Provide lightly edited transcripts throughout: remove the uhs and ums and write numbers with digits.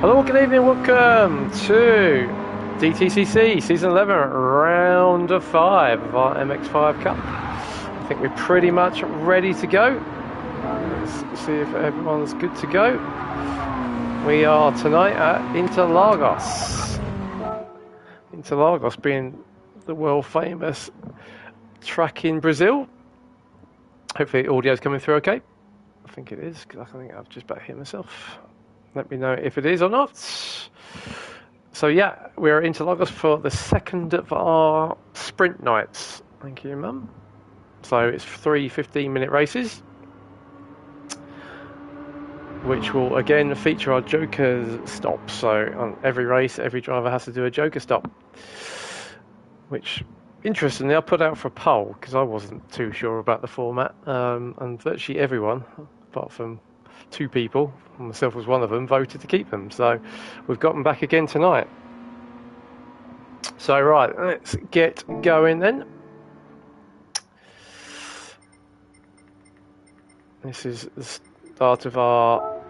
Hello, good evening, welcome to DTCC Season 11, Round 5 of our MX5 Cup. I think we're pretty much ready to go. Let's see if everyone's good to go. We are tonight at Interlagos. Interlagos being the world famous track in Brazil. Hopefully the audio's coming through okay. I think it is, because I think I've just about hit myself. Let me know if it is or not. So yeah, we're at Interlagos for the second of our sprint nights. Thank you, Mum. So it's 3 15-minute races, which will again feature our Joker stop. So on every race, every driver has to do a Joker stop. Which, interestingly, I put out for a poll because I wasn't too sure about the format, and virtually everyone, apart from 2 people, myself was one of them, voted to keep them. So we've got them back again tonight. So right, let's get going then. This is the start of our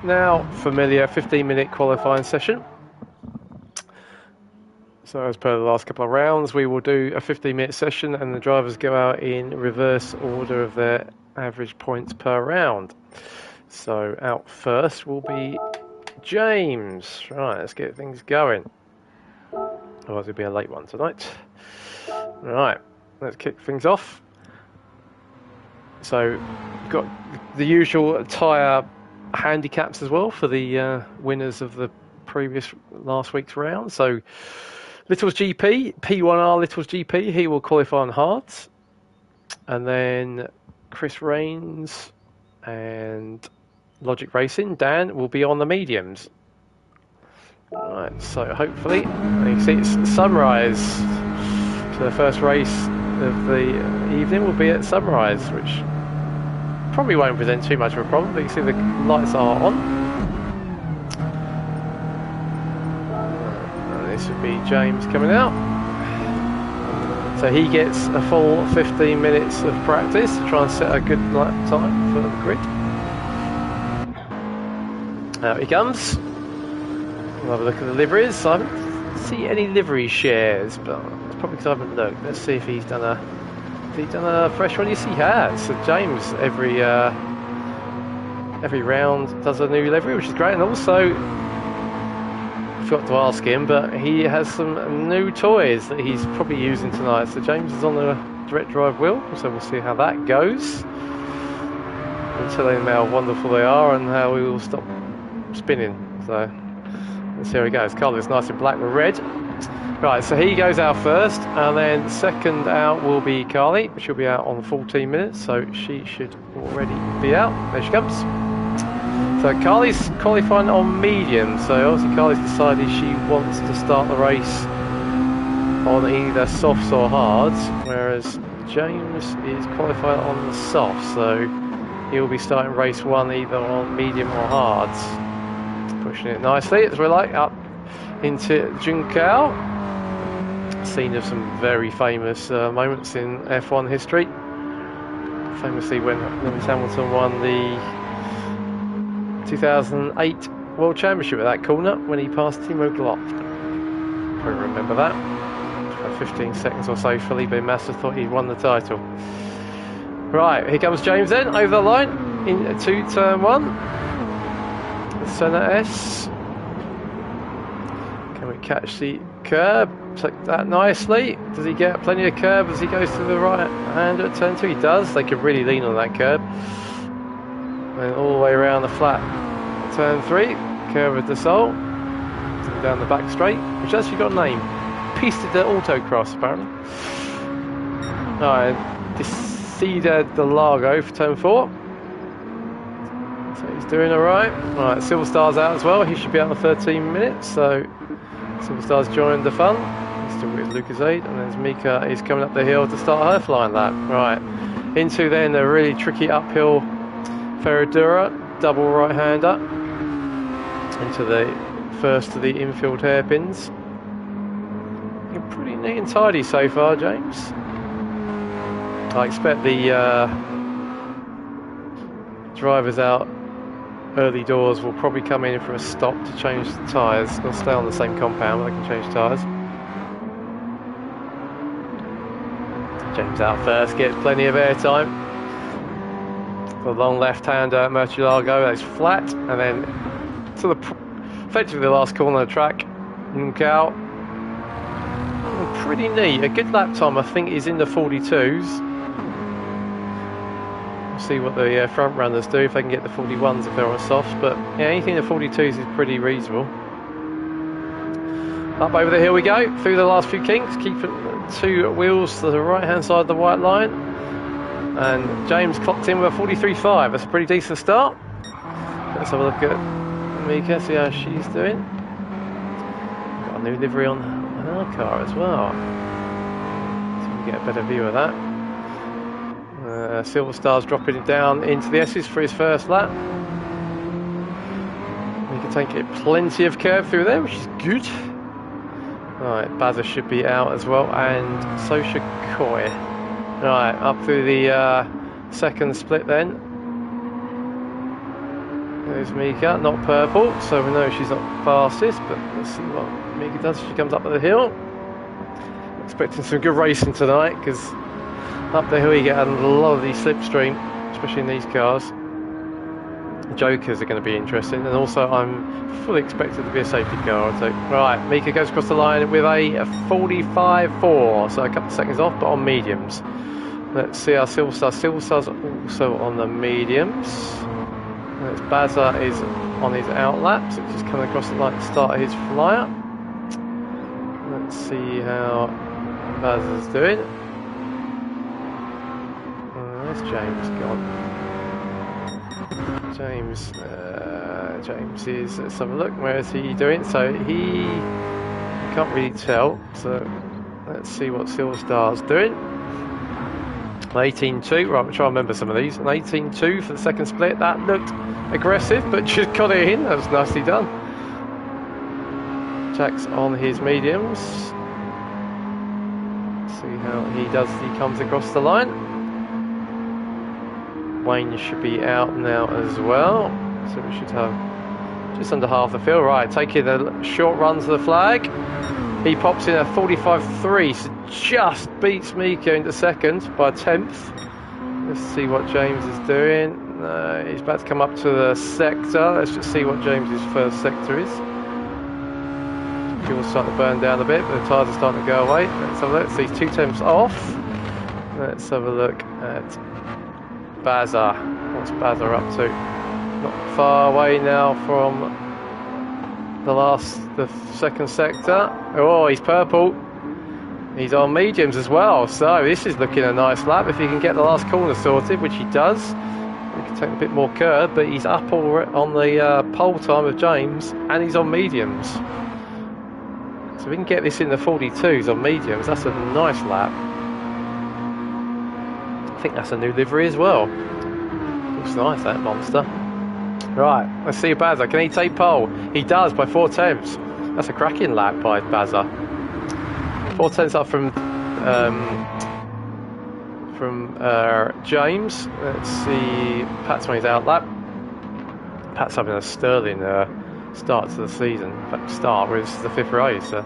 now familiar 15-minute qualifying session. So as per the last couple of rounds, we will do a 15-minute session and the drivers go out in reverse order of their average points per round. So out first will be James. Right, let's get things going. Otherwise it'll be a late one tonight. Right, let's kick things off. So we've got the usual tyre handicaps as well for the winners of the last week's round. So Little's GP, P1R Little's GP, he will qualify on hards. And then Chris Rains and Logic Racing, Dan, will be on the mediums. Right, so hopefully, you can see it's sunrise. So the first race of the evening will be at sunrise, which probably won't present too much of a problem, but you can see the lights are on. And this would be James coming out. So he gets a full 15 minutes of practice to try and set a good lap time for the grid. Out he comes. We'll have a look at the liveries. I haven't seen any livery shares, but it's probably because I haven't looked. Let's see if he's done a fresh one. Yes, he has. So James every round does a new livery, which is great. And also, I forgot to ask him, but he has some new toys that he's probably using tonight. So James is on the direct drive wheel, so we'll see how that goes. And tell him how wonderful they are and how we will stop spinning. So let's see how he goes. Colour is nice and black with red. Right, so he goes out first, and then second out will be Carly. She'll be out on 14 minutes, so she should already be out. There she comes. So Carly's qualifying on medium, so obviously Carly's decided she wants to start the race on either softs or hards, whereas James is qualifying on the softs, so he'll be starting race 1 either on medium or hards. Pushing it nicely as we're like up into Junção. Scene of some very famous moments in F1 history. Famously when Lewis Hamilton won the 2008 World Championship at that corner when he passed Timo Glock. Probably remember that. For 15 seconds or so, Felipe Massa thought he'd won the title. Right, here comes James then, over the line, into turn 1. Senna S. Can we catch the curb? Take that nicely. Does he get plenty of curb as he goes to the right hand at turn 2? He does. They could really lean on that curb. And all the way around the flat turn 3. Curve of the Sol. Down the back straight, which actually got a name. Pista de Autocross, apparently. Alright, Descida de Largo for turn 4. So he's doing alright. Alright, Silver Star's out as well. He should be out in 13 minutes. So Silver Star's joined the fun. He's still with Lucas Aid. And then Mika is coming up the hill to start her flying lap. Right. Into then a really tricky uphill Ferradura, double right hander. Into the first of the infield hairpins. Looking pretty neat and tidy so far, James. I expect the drivers out early doors will probably come in for a stop to change the tyres. They'll stay on the same compound, but they can change tyres. James out first, gets plenty of airtime. The long left-hander Murcielago, that's flat, and then to effectively the last corner of the track. Nkao, pretty neat. A good lap time, I think, is in the 42s. We'll see what the front runners do if they can get the 41s if they're on softs, but yeah, anything in the 42s is pretty reasonable. Up over the hill we go, through the last few kinks, keeping 2 wheels to the right-hand side of the white line. And James clocked in with a 43.5. That's a pretty decent start. Let's have a look at Mika, see how she's doing. Got a new livery on her car as well. So we can get a better view of that. Silver Star's dropping it down into the S's for his first lap. We can take it plenty of curve through there, which is good. Right, Bazza should be out as well, and so should Koi. Right, up through the second split then. There's Mika, not purple, so we know she's not fastest, but let's see what Mika does as she comes up the hill. Expecting some good racing tonight, because up the hill you get a lot of these slipstream, especially in these cars. Jokers are going to be interesting, and also I'm fully expected to be a safety car. So, right, Mika goes across the line with a 45.4, so a couple of seconds off, but on mediums. Let's see our Silverstar. Silverstar's also on the mediums. That's Bazza is on his out lap, so he's just coming across the line to start his flyer. Let's see how Bazza's doing. Where's James gone? James is, let's have a look, where is he doing? So he can't really tell, so let's see what Silverstar's doing. 18.2, right, we'll try and remember some of these. An 18.2 for the second split, that looked aggressive, but just got it in, that was nicely done. Jack's on his mediums. See how he does, he comes across the line. Wayne should be out now as well, so we should have just under half the field. Right, taking the short run to the flag. He pops in a 45.3, so just beats Mika into second by a 10th. Let's see what James is doing. He's about to come up to the sector. Let's just see what James's first sector is. Fuel's starting to burn down a bit, but the tyres are starting to go away. Let's have a look. See, 2 tenths off. Let's have a look at Bazza. What's Bazza up to? Not far away now from the second sector. Oh, he's purple. He's on mediums as well, so this is looking a nice lap if he can get the last corner sorted, which he does. He can take a bit more curve, but he's up on the pole time of James, and he's on mediums. So if we can get this in the 42s on mediums, that's a nice lap. I think that's a new livery as well. Looks nice, that monster. Right, let's see Bazza. Can he take pole? He does by 4 tenths. That's a cracking lap by Bazza. 4 tenths up from James. Let's see Pat's on his out lap. Pat's having a sterling start to the season. In fact, start was the 5th race. So.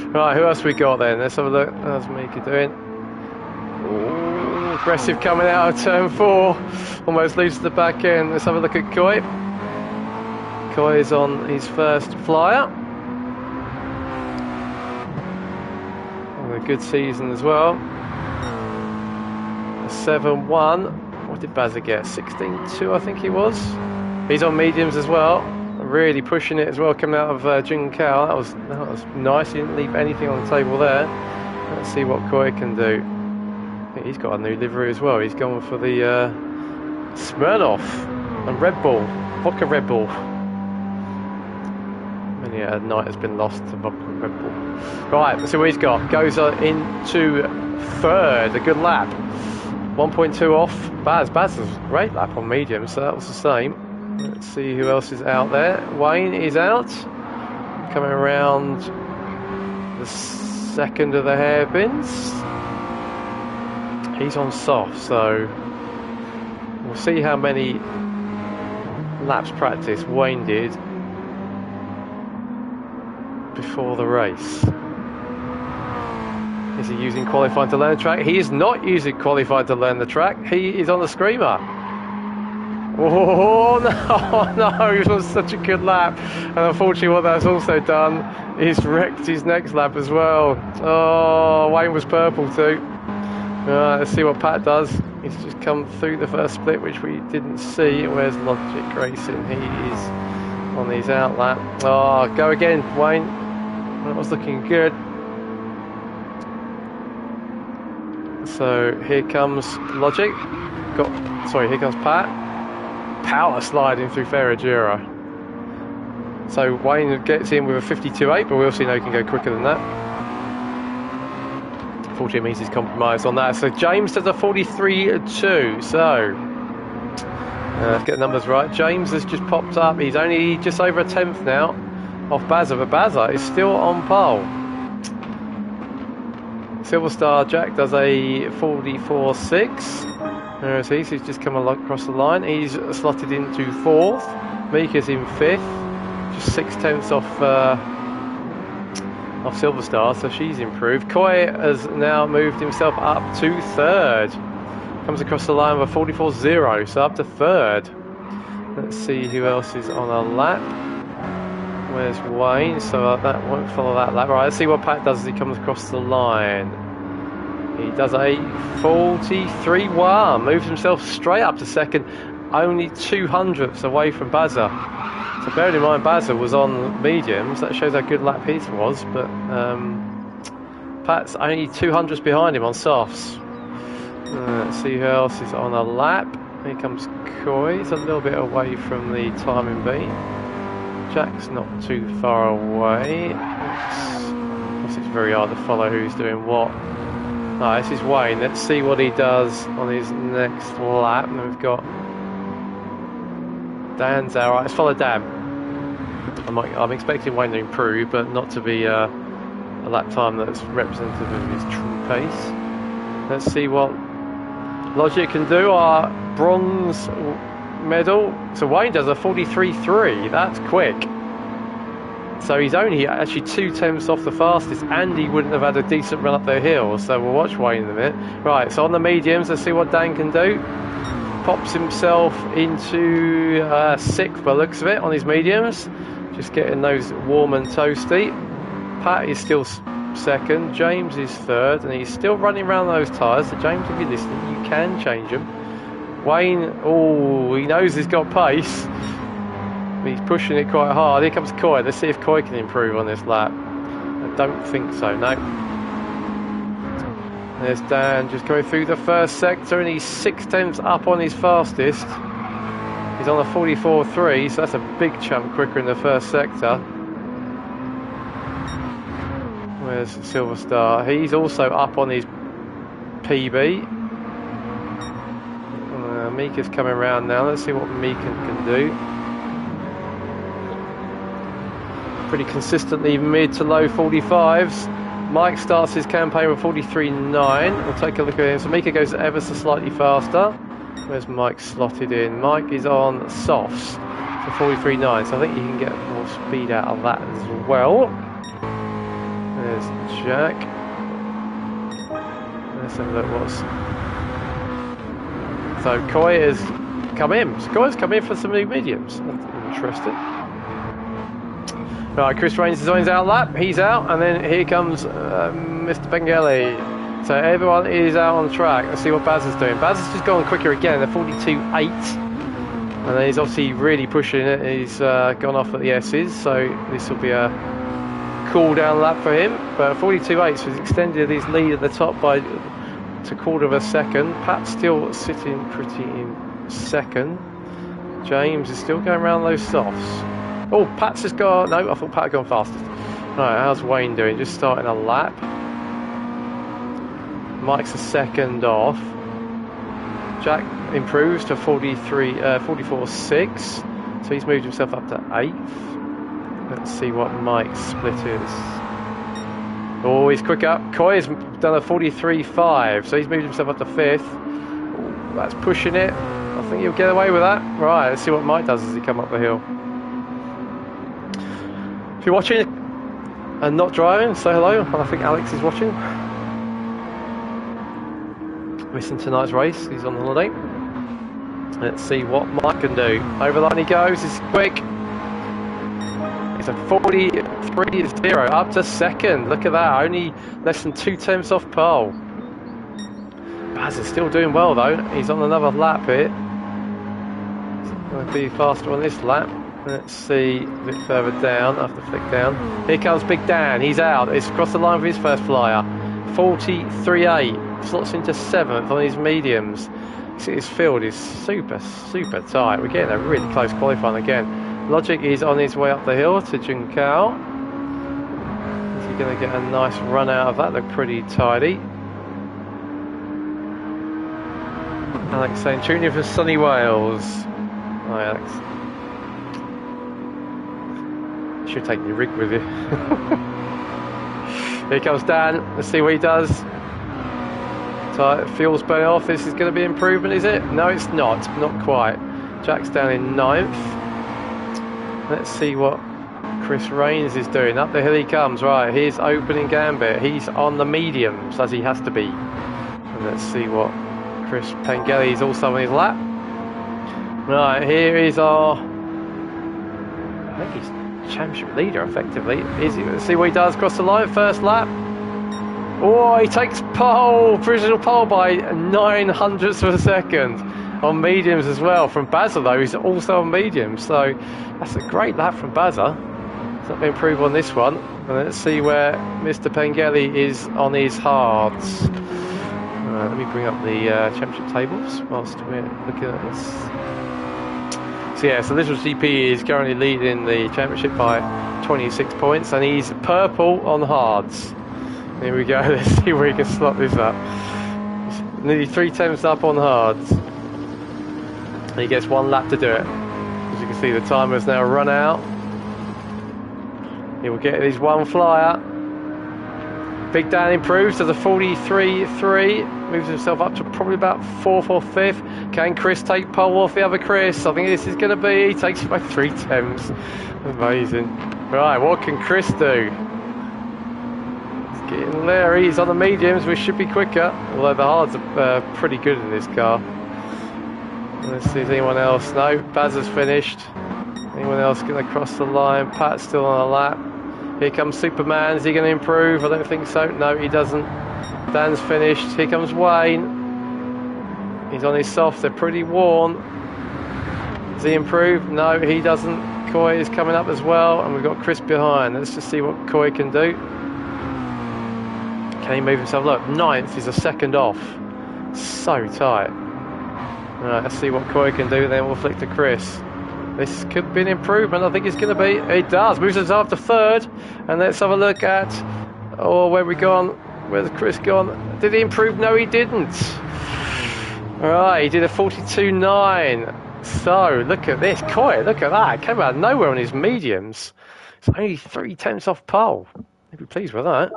Right, who else we got then? Let's have a look. How's Mika doing? Ooh, aggressive coming out of turn 4. Almost leaves the back end. Let's have a look at Koi. Koi is on his first flyer. A good season as well. A 7.1. What did Bazza get? 16.2, I think he was. He's on mediums as well. Really pushing it as well, coming out of Junkao. That was nice. He didn't leave anything on the table there. Let's see what Koi can do. I think he's got a new livery as well. He's going for the Smirnoff and Red Bull, vodka Red Bull. Many a night has been lost to vodka Red Bull. Right, let's see what he's got. Goes into third, a good lap. 1.2 off. Baz was a great lap on medium, so that was the same. Let's see who else is out there. Wayne is out. Coming around the second of the hairpins. He's on soft, so we'll see how many laps practice Wayne did before the race. Is he using qualifying to learn the track? He is not using qualifying to learn the track. He is on the screamer. Oh no, he was such a good lap. And unfortunately what that's also done is wrecked his next lap as well. Oh, Wayne was purple too. Let's see what Pat does. He's just come through the first split, which we didn't see. Where's Logic Racing? He is on his out lap. Oh, go again, Wayne. That was looking good. So here comes Logic. Here comes Pat. Power sliding through Ferragira. So Wayne gets in with a 52.8, but we also know he can go quicker than that. 40 means he's compromised on that. So James does a 43.2. So let's get the numbers right. James has just popped up. He's only just over a tenth now off Bazza, but Bazza is still on pole. Silver Star Jack does a 44.6. There is he's just come across the line. He's slotted into 4th. Mika's in 5th, just 6/10 off Silver Star, so she's improved. Koi has now moved himself up to 3rd. Comes across the line with a 44.0, so up to 3rd. Let's see who else is on a lap. Where's Wayne? So that won't follow that lap. Right, let's see what Pat does as he comes across the line. He does a 43.1, moves himself straight up to 2nd, only 200ths away from Bazza. So bearing in mind Bazza was on mediums, that shows how good lap his was, but Pat's only 200ths behind him on softs. Let's see who else is on a lap. Here comes Coy, he's a little bit away from the timing beat. Jack's not too far away. It's very hard to follow who's doing what. Oh, this is Wayne. Let's see what he does on his next lap. And we've got Dan's out. Right, let's follow Dan. I'm expecting Wayne to improve, but not to be a lap time that's representative of his true pace. Let's see what Logic can do. Our bronze medal. So Wayne does a 43.3. That's quick. So he's only actually 2/10 off the fastest, and he wouldn't have had a decent run up the hill. So we'll watch Wayne in a minute. Right, so on the mediums, let's see what Dan can do. Pops himself into 6th by the looks of it on his mediums. Just getting those warm and toasty. Pat is still 2nd. James is 3rd, and he's still running around those tyres. So James, if you're listening, you can change them. Wayne, oh, he knows he's got pace. He's pushing it quite hard. Here comes Coy. Let's see if Coy can improve on this lap. I don't think so, no. There's Dan just going through the first sector, and he's 6/10 up on his fastest. He's on a 44.3, so that's a big chunk quicker in the first sector. Where's Silver Star? He's also up on his PB. Mika's coming around now. Let's see what Mika can do. Pretty consistently mid to low 45s. Mike starts his campaign with 43.9. We'll take a look at him. So Mika goes ever so slightly faster. Where's Mike slotted in? Mike is on softs for 43.9, so I think you can get more speed out of that as well. There's Jack. Let's have a look what's... So Coy has come in. So Coy's come in for some new mediums. That's interesting. Right, Chris Rains is on his out lap. He's out, and then here comes Mr. Bengali. So everyone is out on track. Let's see what Baz is doing. Baz has just gone quicker again, a 42.8. And then he's obviously really pushing it. He's gone off at the S's, so this will be a cool down lap for him. But 42.8, so he's extended his lead at the top by to 1/4 of a second. Pat's still sitting pretty in 2nd. James is still going around those softs. Oh, Pat's just gone. No, I thought Pat had gone fastest. Right, how's Wayne doing? Just starting a lap. Mike's a 2nd off. Jack improves to 44.6. So he's moved himself up to 8th. Let's see what Mike's split is. Oh, he's quick up. Coy has done a 43.5. So he's moved himself up to 5th. Ooh, that's pushing it. I think he'll get away with that. Right, let's see what Mike does as he come up the hill. If you're watching and not driving, say hello. I think Alex is watching. Missing tonight's race, he's on holiday. Let's see what Mike can do. Over the line he goes, he's quick. It's a 43.0 up to second. Look at that, only less than 2/10 off pole. Baz is still doing well though. He's on another lap here. He's going to be faster on this lap. Let's see a bit further down. I have to flick down. Here comes Big Dan. He's out. He's across the line for his first flyer. 43.8. Slots into 7th on his mediums. His field is super tight. We're getting a really close qualifying again. Logic is on his way up the hill to Junkao. Is he going to get a nice run out of that? Look pretty tidy. Alex saying, tune in for sunny Wales. Hi Alex. Should take your rig with you. Here comes Dan. Let's see what he does. Fuel's burning off. This is going to be improvement, is it? No, it's not. Not quite. Jack's down in 9th. Let's see what Chris Rains is doing. Up the hill he comes. Right, here's opening gambit. He's on the mediums, as he has to be. And let's see what Chris Pengelly is also on his lap. Right, here is our... I think he's championship leader, effectively. Is he? Let's see what he does. Cross the line, first lap. Oh, he takes pole, provisional pole by 900ths of a second on mediums as well. From Bazza though, he's also on mediums, so that's a great lap from Bazza. So let me improve on this one, and let's see where Mr. Pengelly is on his hards. Let me bring up the championship tables whilst we're looking at this. So yeah, so Little's GP is currently leading the championship by 26 points, and he's purple on hards. Here we go, let's see where he can slot this up. He's nearly 3/10 up on hards. And he gets 1 lap to do it. As you can see, the timer's now run out. He will get his 1 flyer. Big Dan improves to the 43.3, moves himself up to probably about 4th or 5th. Can Chris take pole off the other Chris? I think this is going to be, he takes it by 3/10. Amazing. Right, what can Chris do? Getting there, he's on the mediums, we should be quicker, although the hards are pretty good in this car. Let's see if anyone else, no, Baz has finished. Anyone else going to cross the line? Pat's still on a lap. Here comes Superman, is he going to improve? I don't think so, no he doesn't. Dan's finished, here comes Wayne. He's on his softs, they're pretty worn. Does he improve? No, he doesn't. Coy is coming up as well, and we've got Chris behind. Let's just see what Coy can do. Can he move himself? Look, 9th is a second off. So tight. Alright, let's see what Coy can do, then we'll flick to Chris. This could be an improvement, I think it's going to be. It does, moves us up to 3rd. And let's have a look at, where we gone? Where's Chris gone? Did he improve? No, he didn't. Alright, he did a 42.9. So, look at this. Coy, look at that. It came out of nowhere on his mediums. It's only 3/10 off pole. I'd be pleased with that.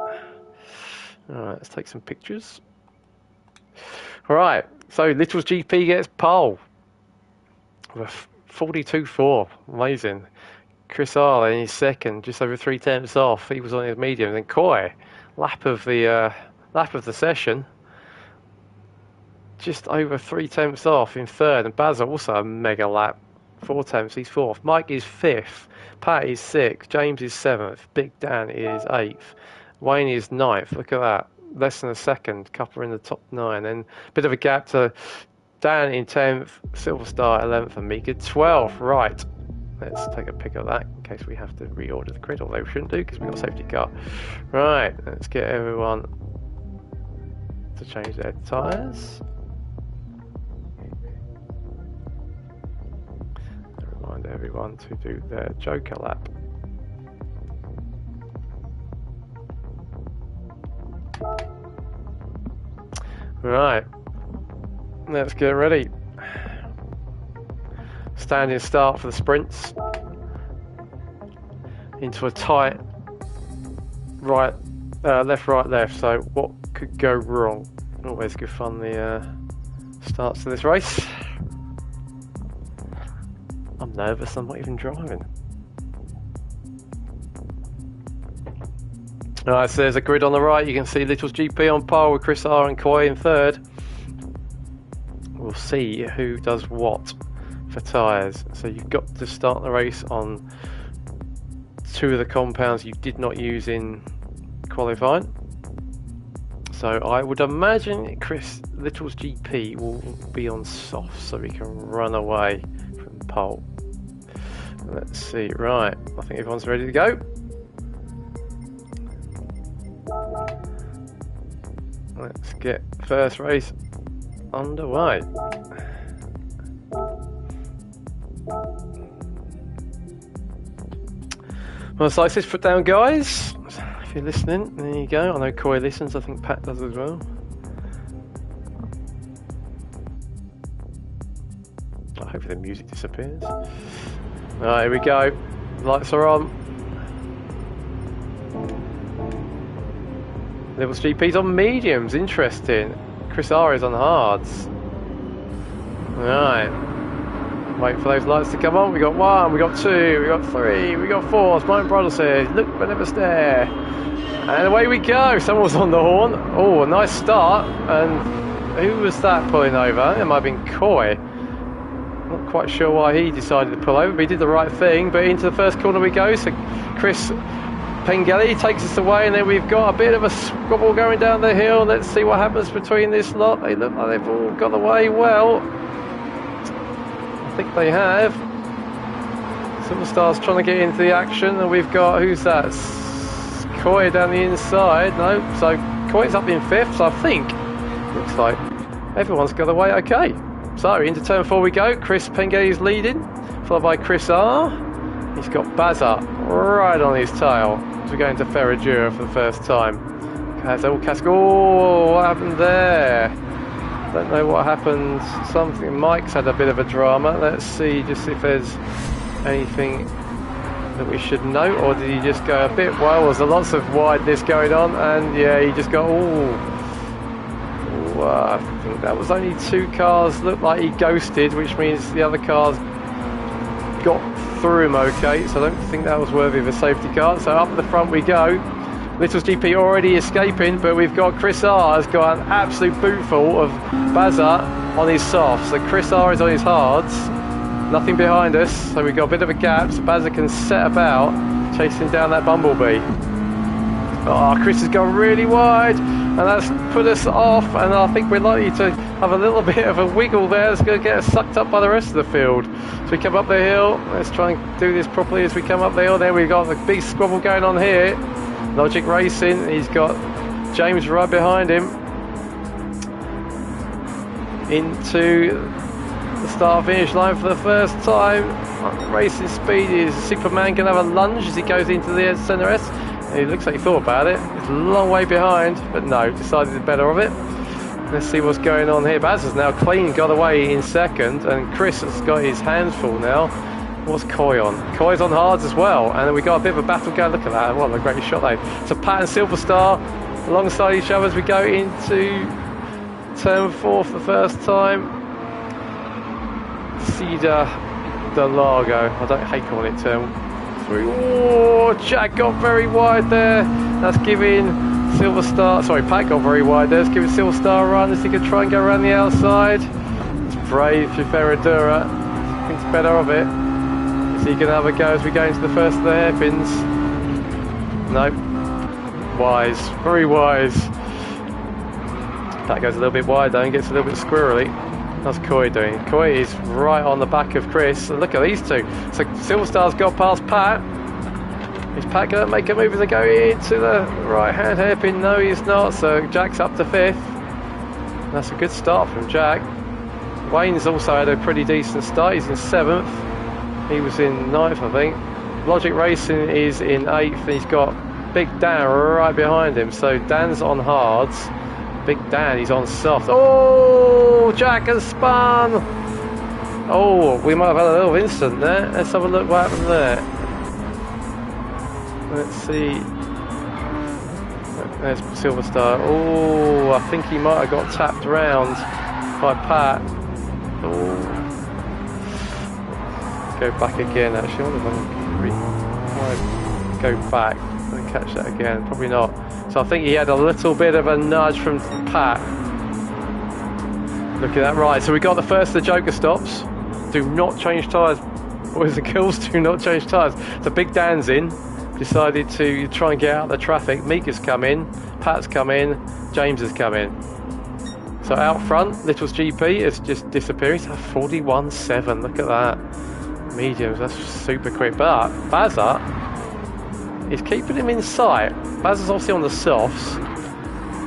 Alright, let's take some pictures. Alright, so Little's GP gets pole. With 42.4. Amazing. Chris R in his second, just over 3/10 off. He was on his medium. Then Coy, lap of the session. Just over 3/10 off in 3rd. And Baz also a mega lap. 4/10, he's 4th. Mike is 5th. Pat is 6th. James is 7th. Big Dan is 8th. Wayne is 9th, look at that. Less than a second, couple in the top 9. And a bit of a gap to Dan in 10th, Silver Star 11th, and Mika 12th. Right, let's take a pic of that in case we have to reorder the grid, although we shouldn't do because we've got a safety car. Right, let's get everyone to change their tyres. Remind everyone to do their Joker lap. Right, let's get ready. Standing start for the sprints. Into a tight right, left, right, left. So what could go wrong? Always good fun, the starts to this race. nervous, I'm not even driving. Alright, so there's a grid on the right. You can see Little's GP on par with Chris R and Koi in third. We'll see who does what for tyres. So you've got to start the race on 2 of the compounds you did not use in qualifying. So I would imagine Chris Little's GP will be on soft so he can run away from pole. Let's see, right, I think everyone's ready to go. Let's get first race underway. Well, so this foot down, guys. If you're listening, there you go. I know Koi listens, I think Pat does as well. I hope the music disappears. Alright, here we go. Lights are on. Little's GP's on mediums, interesting. Chris R is on hards. Alright. Wait for those lights to come on. We got 1, we got 2, we got 3, we got 4. As my brother says, look but never stare. And away we go. Someone was on the horn. Oh, a nice start. And who was that pulling over? It might have been Koi. Not quite sure why he decided to pull over, but he did the right thing. But into the first corner we go. So Chris Pengelly takes us away, and then we've got a bit of a squabble going down the hill. Let's see what happens between this lot. They look like they've all got away well. I think they have. Silverstar's trying to get into the action, and we've got, who's that? Koi down the inside. No, so Koi's up in 5th, so I think looks like everyone's got away okay. So into turn 4 we go. Chris Pengelly's leading, followed by Chris R. He's got Bazza right on his tail as we go into Ferradura for the first time. Oh, what happened there? Don't know what happened. Something. Mike's had a bit of a drama. Let's see just if there's anything that we should note, or did he just go a bit wild? Was there lots of wideness going on? And yeah, he just got I think that was only 2 cars. Looked like he ghosted, which means the other cars got through him okay. So I don't think that was worthy of a safety car. So up at the front we go. Little's GP already escaping, but we've got Chris R has got an absolute bootful of Bazza on his softs. So Chris R is on his hards, nothing behind us, so we've got a bit of a gap, so Bazza can set about chasing down that bumblebee. Oh, Chris has gone really wide, and that's put us off, and I think we're likely to have a little bit of a wiggle there. It's going to get us sucked up by the rest of the field. So we come up the hill, let's try and do this properly as we come up the hill. There we've got the big squabble going on here. Logic Racing, he's got James right behind him into the start finish line for the first time. Racing speed is Superman can have a lunge as he goes into the centre S. He looks like he thought about it. He's a long way behind, but no, decided the better of it. Let's see what's going on here. Baz has now clean got away in second, and Chris has got his hands full now. What's Koi on? Koi's on hards as well, and then we got a bit of a battle going. Look at that, what a great shot though. So Pat and Silverstar alongside each other as we go into turn 4 for the first time. Cedar de Largo, I don't hate calling it turn 3. Oh, Jack got very wide there. That's giving Silverstar, sorry, Pat got very wide there. That's giving Silverstar a run as he could try and go around the outside. It's brave for Ferradura, thinks better of it. So you can have a go as we go into the first of the hairpins. No. Wise. Very wise. That goes a little bit wide though and gets a little bit squirrely. How's Koi doing? Koi is right on the back of Chris. And look at these two. So Silverstar's got past Pat. Is Pat going to make a move as they go into the right-hand hairpin? No, he's not. So Jack's up to 5th. That's a good start from Jack. Wayne's also had a pretty decent start. He's in 7th. He was in 9th, I think. Logic Racing is in 8th. He's got Big Dan right behind him. So Dan's on hards. Big Dan, he's on soft. Oh, Jack has spun. Oh, we might have had a little incident there. Let's have a look what happened there. Let's see. There's Silverstar. Oh, I think he might have got tapped round by Pat. Oh. go back again. Actually, I wonder if I can go back and catch that again. Probably not. So I think he had a little bit of a nudge from Pat. Look at that. Right, so we got the first of the Joker stops. Do not change tyres, boys and girls. Do not change tyres. So Big Dan's in. Decided to try and get out of the traffic. Mika's come in. Pat's come in. James has come in. So out front, Little's GP is just disappearing. It's 41.7. Look at that. Mediums, that's super quick. But Bazza is keeping him in sight. Bazza's obviously on the softs.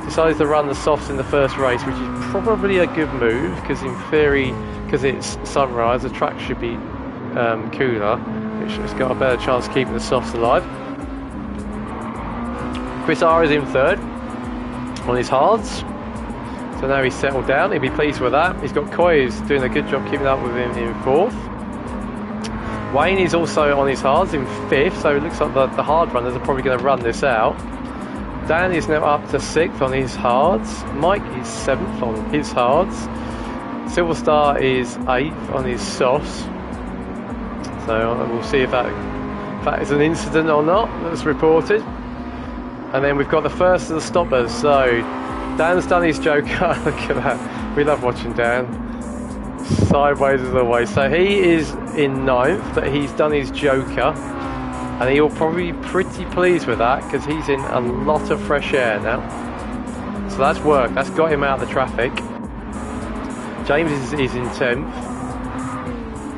Decided to run the softs in the first race, which is probably a good move, because in theory, because it's sunrise, the track should be cooler. It's got a better chance of keeping the softs alive. Chris R is in third on his hards. So now he's settled down, he'll be pleased with that. He's got Coy who's doing a good job keeping up with him in fourth. Wayne is also on his hards in fifth, so it looks like the hard runners are probably going to run this out. Dan is now up to sixth on his hards. Mike is seventh on his hards. Silver Star is eighth on his softs. So we'll see if that is an incident or not that's reported. And then we've got the first of the stoppers. So Dan's done his Joker. Look at that. We love watching Dan. Sideways as always. So he is in ninth, but he's done his Joker. And he'll probably be pretty pleased with that, because he's in a lot of fresh air now. So that's worked. That's got him out of the traffic. James is in 10th.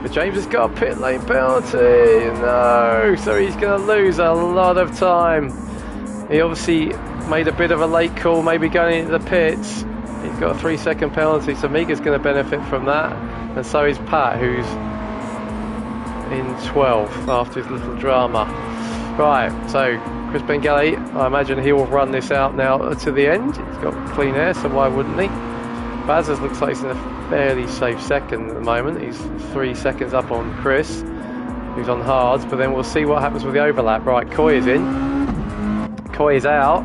But James has got a pit lane penalty. No. So he's going to lose a lot of time. He obviously made a bit of a late call, maybe going into the pits. He's got a 3-second penalty, so Mika's going to benefit from that, and so is Pat, who's in 12th after his little drama. Right, so Chris Bengali, I imagine he will run this out now to the end. He's got clean air, so why wouldn't he? Bazza looks like he's in a fairly safe second at the moment. He's 3 seconds up on Chris, who's on hards, but then we'll see what happens with the overlap. Right, Coy is in. Coy is out.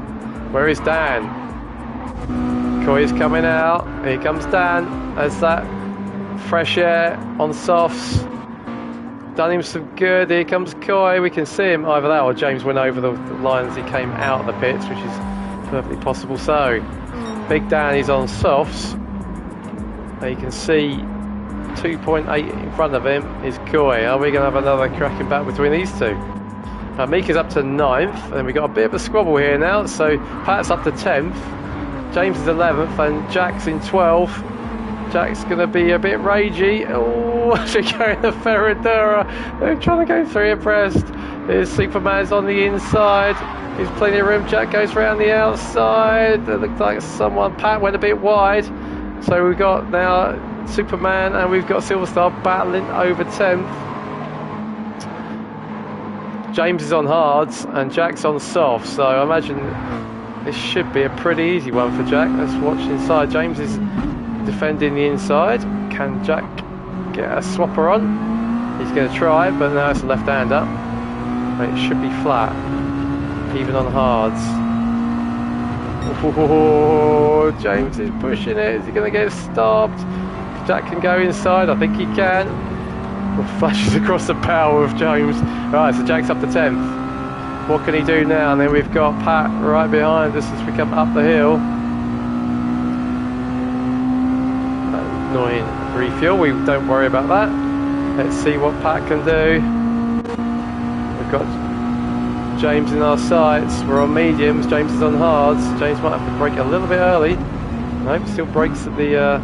Where is Dan? Coy is coming out. Here comes Dan. There's that fresh air on softs. Done him some good. Here comes Coy. We can see him either that or James went over the line as he came out of the pits, which is perfectly possible. So Big Dan is on softs. And you can see 2.8 in front of him is Coy. Are we going to have another cracking back between these two? Mika's up to 9th, and we've got a bit of a squabble here now. So Pat's up to 10th, James is 11th, and Jack's in 12th. Jack's going to be a bit ragey. Oh, actually going the Ferradura. They're trying to go 3 abreast. Here's Superman's on the inside. There's plenty of room. Jack goes around the outside. It looked like Pat went a bit wide. So we've got now Superman and we've got Silver Star battling over 10th. James is on hards and Jack's on soft, so I imagine this should be a pretty easy one for Jack. Let's watch inside. James is defending the inside. Can Jack get a swapper on? He's going to try, but now it's a left-hander. It should be flat, even on hards. Oh, James is pushing it. Is he going to get stopped? Jack can go inside. I think he can. Flashes across the power of James. Right, so Jack's up to 10th. What can he do now? And then we've got Pat right behind us as we come up the hill. Annoying refuel. We don't worry about that. Let's see what Pat can do. We've got James in our sights. We're on mediums. James is on hards. James might have to brake a little bit early. Nope, still brakes at the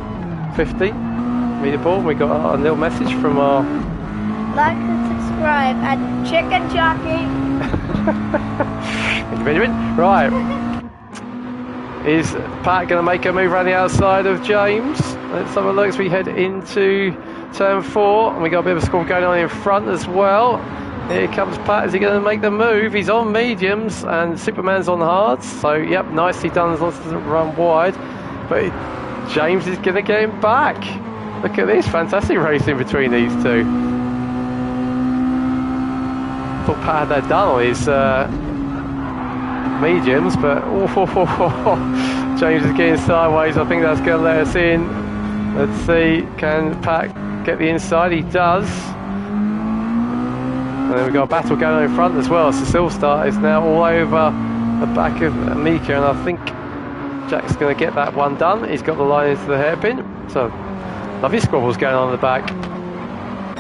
50 meter ball. We got a little message from our like and subscribe and chicken jockey. Thank you, Benjamin. Right, is Pat going to make a move around the outside of James? Let's have a look as we head into turn 4, and we got a bit of a score going on in front as well. Here comes Pat. Is he going to make the move? He's on mediums and Superman's on hards. So yep, nicely done as long as it doesn't run wide. But James is going to get him back. Look at this, fantastic racing between these two. Thought Pat had that done on his mediums, but James is getting sideways. I think that's going to let us in. Let's see, can Pat get the inside? He does. And then we've got a battle going on in front as well. So Silverstar is now all over the back of Mika, and I think Jack's going to get that one done. He's got the line into the hairpin. So lovely squabbles going on in the back.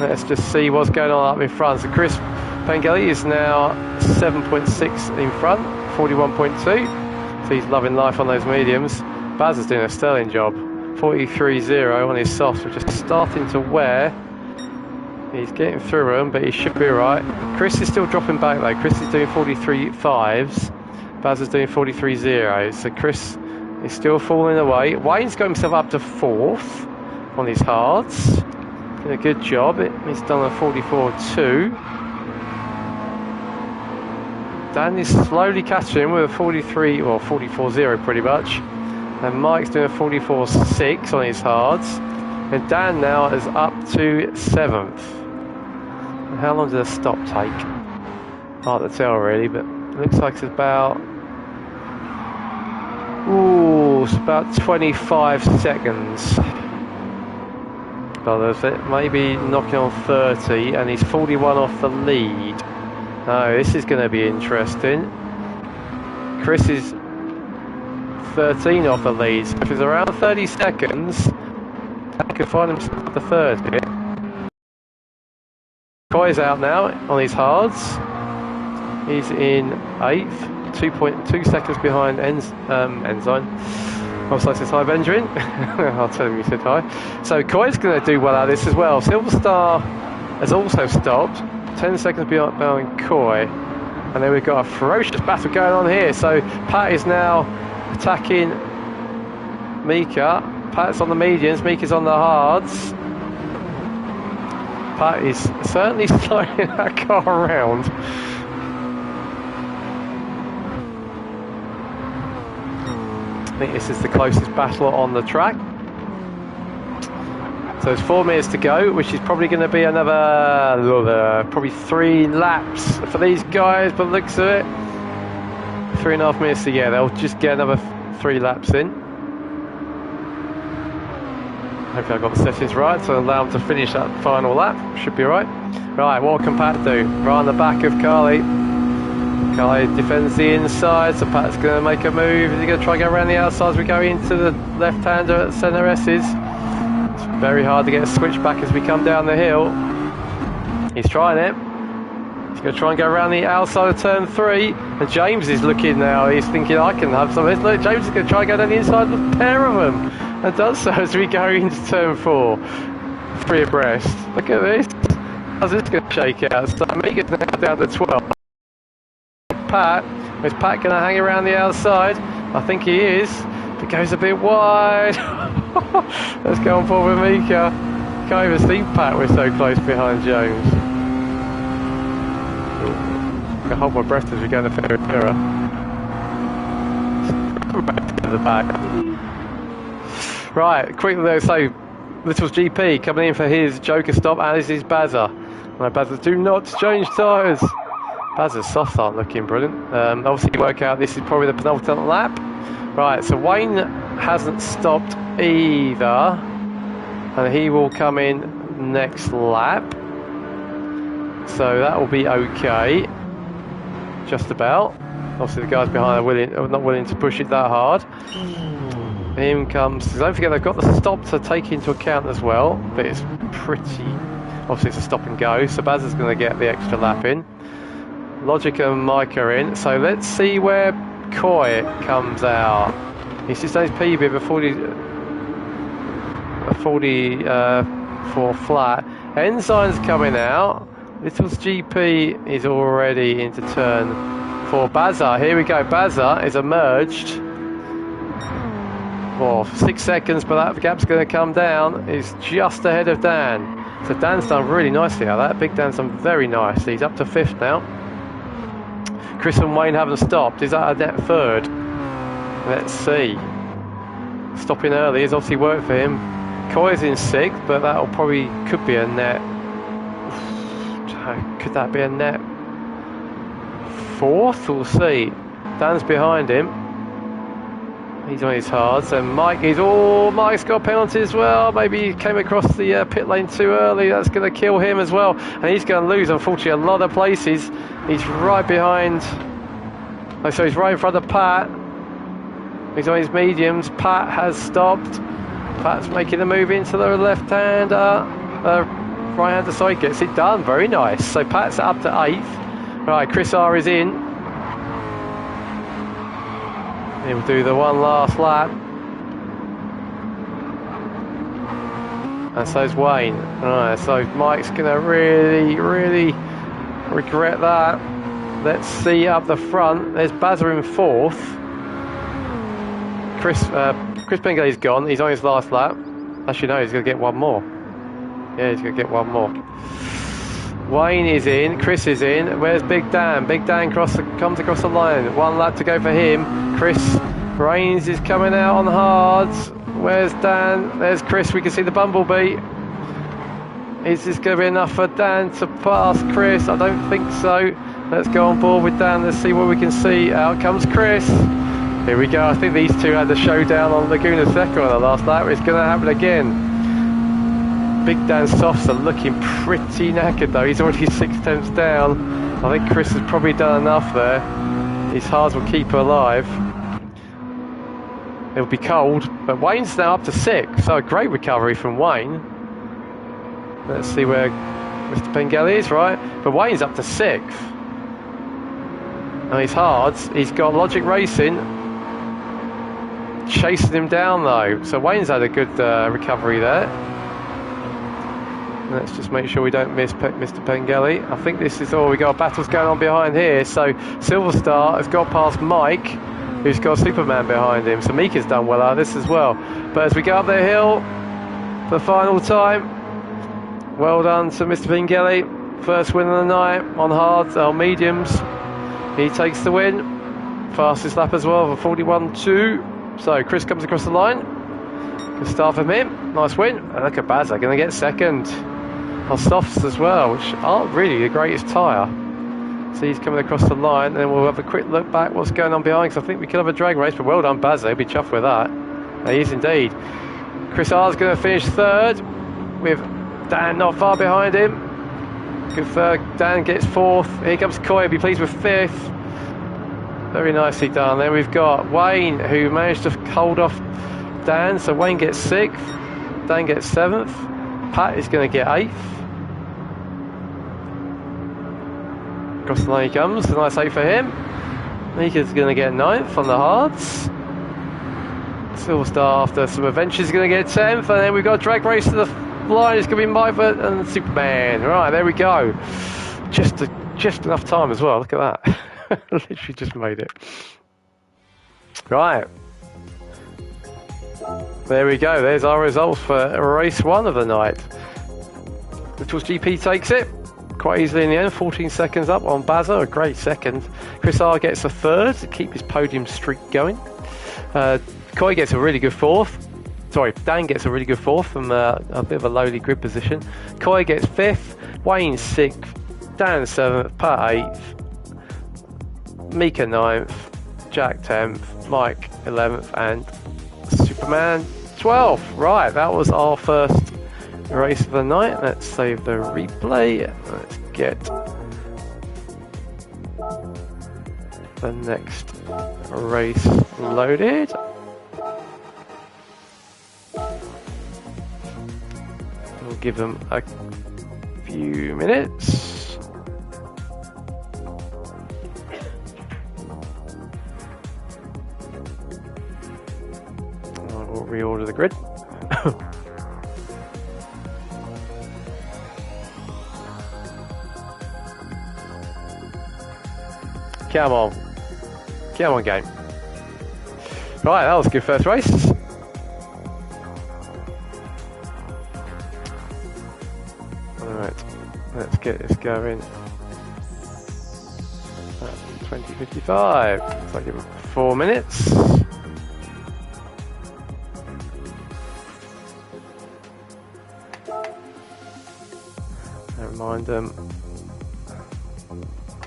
Let's just see what's going on up in front. So Chris Pengelly is now 7.6 in front, 41.2. So he's loving life on those mediums. Baz is doing a sterling job. 43.0 on his softs, which is starting to wear. He's getting through them, but he should be right. Chris is still dropping back though. Chris is doing 43.5s. Baz is doing 43.0. So Chris is still falling away. Wayne's got himself up to 4th on his hards. Doing a good job. He's done a 44.2. Dan is slowly catching with a 43 or 44.0 pretty much. And Mike's doing a 44.6 on his hards. And Dan now is up to 7th. And how long did the stop take? Hard to tell really, but it looks like it's about... Ooh, it's about 25 seconds. But there's it, maybe knocking on 30, and he's 41 off the lead. No, this is going to be interesting. Chris is 13 off the lead, so if it's around 30 seconds, I could find himself at the 3rd here. Koi's out now on his hards. He's in 8th, 2.2 seconds behind Enzyme. Also says hi, Benjamin. I'll tell him you said hi. So Koi's going to do well out of this as well. Silverstar has also stopped, 10 seconds behind Koi. And then we've got a ferocious battle going on here. So Pat is now attacking Mika. Pat's on the mediums, Mika's on the hards. Pat is certainly slowing that car around. I think this is the closest battle on the track. So there's 4 minutes to go, which is probably going to be another probably 3 laps for these guys, but looks of it. 3.5 minutes to go. They'll just get another 3 laps in. Hopefully I've got the settings right to allow them to finish that final lap. Should be right. Right, what can Pat do? Right on the back of Carly. Carly defends the inside, so Pat's going to make a move. He's going to try and go around the outside as we go into the left-hander at centre S's. It's very hard to get a switch back as we come down the hill. He's trying it. He's going to try and go around the outside of turn 3. And James is looking now. He's thinking, I can have some of this. Look, James is going to try and go down the inside of a pair of them. And does so as we go into turn 4. 3 abreast. Look at this. How's this going to shake out? So Mika's now down to 12. Pat. Is Pat going to hang around the outside? I think he is. If it goes a bit wide. Let's go on forward with Mika. Can't even see Pat. We're so close behind James. I hold my breath as we go in the Ferrera. Back to the back. Right, quickly though, so Little's GP coming in for his Joker stop, and this is Bazza. No, Bazza, do not change tyres. Bazza's softs aren't looking brilliant. Obviously, you work out this is probably the penultimate lap. Right, so Wayne hasn't stopped either, and he will come in next lap. So that will be okay. Just about. Obviously, the guys behind are not willing to push it that hard. In comes, don't forget they've got the stop to take into account as well, but it's pretty, obviously it's a stop and go, so Baz is going to get the extra lap in. Logic and Mike are in, so let's see where Koi comes out. He's just on his PB of a 44 flat. Ensign's coming out. Little's GP is already into turn 4. Bazza, here we go, Bazza is emerged. For 6 seconds, but that gap's going to come down. He's just ahead of Dan. So Dan's done really nicely out of that. Big Dan's done very nicely. He's up to 5th now. Chris and Wayne haven't stopped. Is that a net 3rd? Let's see. Stopping early has obviously worked for him. Koi's in 6th, but that'll probably could be a net. Could that be a net 4th? We'll see. Dan's behind him. He's on his hards, and Mike's got a penalty as well. Maybe he came across the pit lane too early. That's going to kill him as well, and he's going to lose, unfortunately, a lot of places. He's right behind. Oh, so he's right in front of Pat. He's on his mediums. Pat has stopped. Pat's making a move into the left-hand, right-hander side. Gets it done. Very nice. So Pat's up to 8th. Right, Chris R is in. He'll do the one last lap. And so's Wayne. Alright, so Mike's going to really regret that. Let's see up the front. There's Bazza in 4th. Chris Bengale's gone. He's on his last lap. Actually, no, he's going to get one more. Yeah, he's going to get one more. Wayne is in, Chris is in. Where's Big Dan? Big Dan comes across the line. One lap to go for him. Chris Rains is coming out on hards. Where's Dan? There's Chris. We can see the bumblebee. Is this going to be enough for Dan to pass Chris? I don't think so. Let's go on board with Dan. Let's see what we can see. Out comes Chris. Here we go. I think these two had the showdown on Laguna Seca on the last lap. It's going to happen again. Big Dan's softs are looking pretty knackered though. He's already 6 tenths down. I think Chris has probably done enough there. His hards will keep her alive. It'll be cold, but Wayne's now up to 6, so a great recovery from Wayne. Let's see where Mr. Pengelly is, right? But Wayne's up to 6th. And his hards, he's got Logic Racing chasing him down though. So Wayne's had a good recovery there. Let's just make sure we don't miss Mr. Pengelly. I think this is all. We got battles going on behind here. So Silver Star has got past Mike, who's got Superman behind him. So Mika's done well out of this as well. But as we go up the hill for the final time, well done to Mr. Pengelly. First win of the night on hards, on mediums. He takes the win. Fastest lap as well for 41.2. So Chris comes across the line. Good start from him. Nice win. And look at Bazza going to get second. On softs as well, which aren't really the greatest tyre. So he's coming across the line, and then we'll have a quick look back what's going on behind, because I think we could have a drag race, but well done Bazza, he'll be chuffed with that. He is indeed. Chris R's going to finish 3rd, with Dan not far behind him. Good third. Dan gets 4th. Here comes Coy, he'll be pleased with 5th. Very nicely done. Then we've got Wayne, who managed to hold off Dan, so Wayne gets 6th, Dan gets 7th, Pat is going to get 8th. Across the line he comes, a nice 8 for him. Mika's going to get 9th on the hards. Silver Star, after some adventures, is going to get 10th, and then we've got a drag race to the line. It's going to be Mike and Superman. Right, there we go. Just enough time as well. Look at that. Literally just made it. Right. There we go. There's our results for race 1 of the night. Little GP takes it quite easily in the end. 14 seconds up on Bazza, a great second. Chris R gets a 3rd to keep his podium streak going. Coy gets a really good 4th. Sorry, Dan gets a really good 4th from a bit of a lowly grid position. Coy gets 5th, Wayne 6th, Dan 7th, Pat 8th, Mika 9th, Jack 10th, Mike 11th, and Superman 12th. Right, that was our first race of the night. Let's save the replay. Let's get the next race loaded. We'll give them a few minutes. I will reorder the grid. Come on. Come on, game. Right, that was a good first race. Alright, let's get this going. 20:55. So I give it 4 minutes. And remind them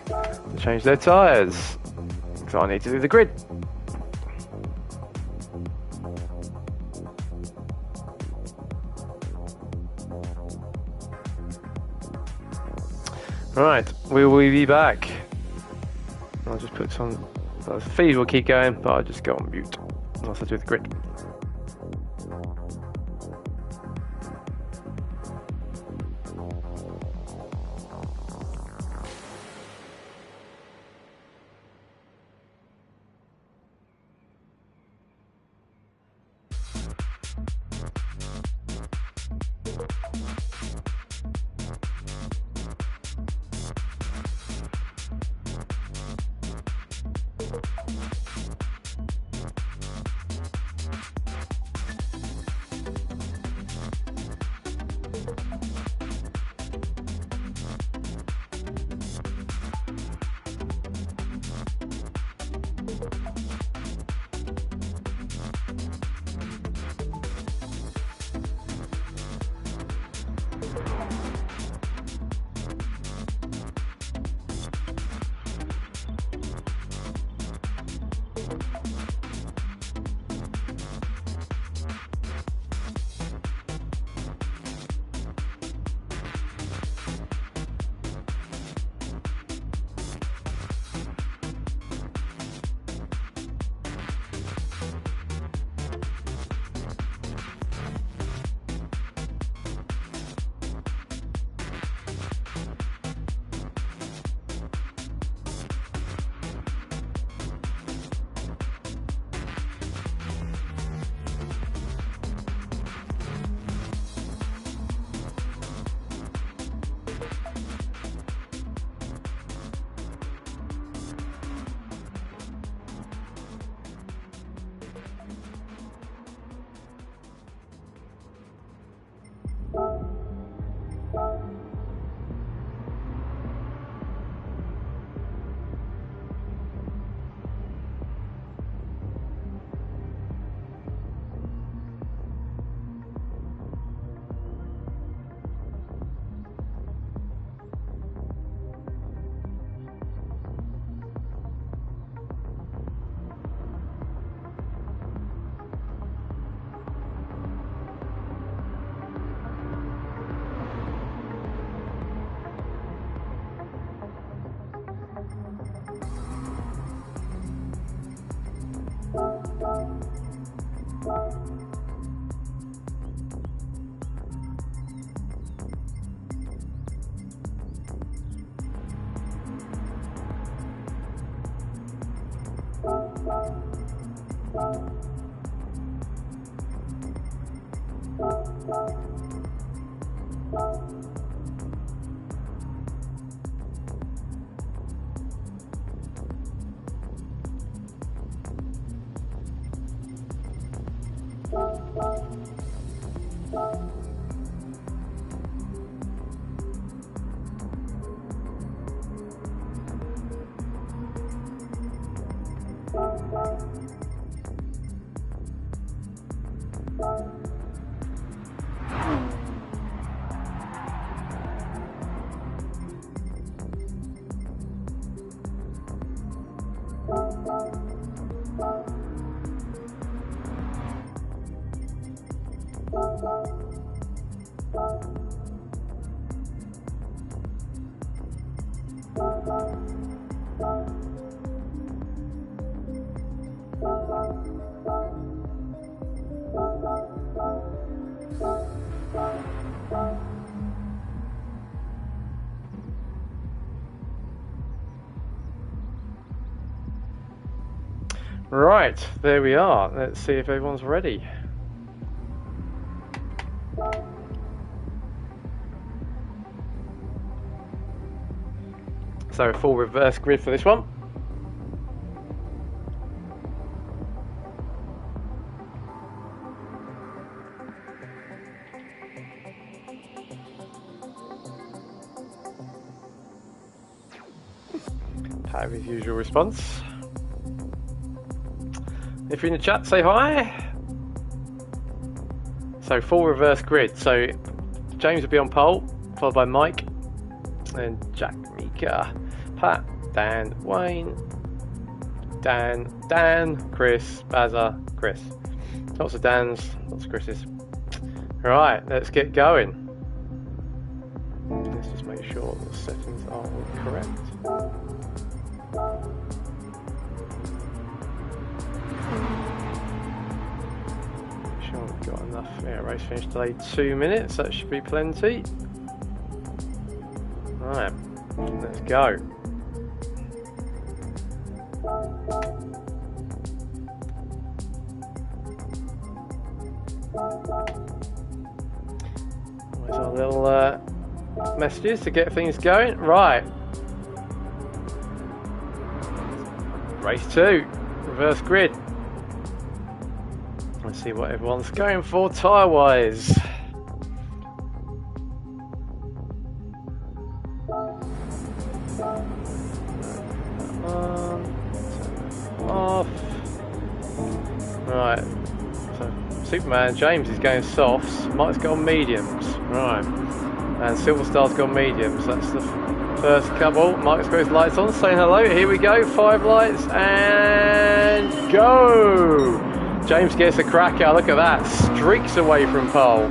to change their tyres, because I need to do the grid. Right, we will be back. I'll just put some. The feed will keep going, but I'll just go on mute once I do the grid. Right, there we are. Let's see if everyone's ready. So full reverse grid for this one. Have his usual response. If you're in the chat, say hi. So full reverse grid. So James will be on pole, followed by Mike, and Jack, Mika, Pat, Dan, Wayne, Dan, Chris, Bazza, Chris. Lots of Dans, lots of Chris's. Right, let's get going. Let's just make sure the settings are all correct. Make sure we've got enough. Yeah, race finish delay 2 minutes, that should be plenty. Right, let's go. There's our little messages to get things going. Right. Race 2, reverse grid. Let's see what everyone's going for tyre wise. Off. Right. So Superman James is going softs. Mike's gone mediums. Right. And Silver Star's gone mediums. That's the first couple. Mike's got his lights on, saying hello. Here we go. 5 lights and go. James gets a cracker. Look at that. Streaks away from pole.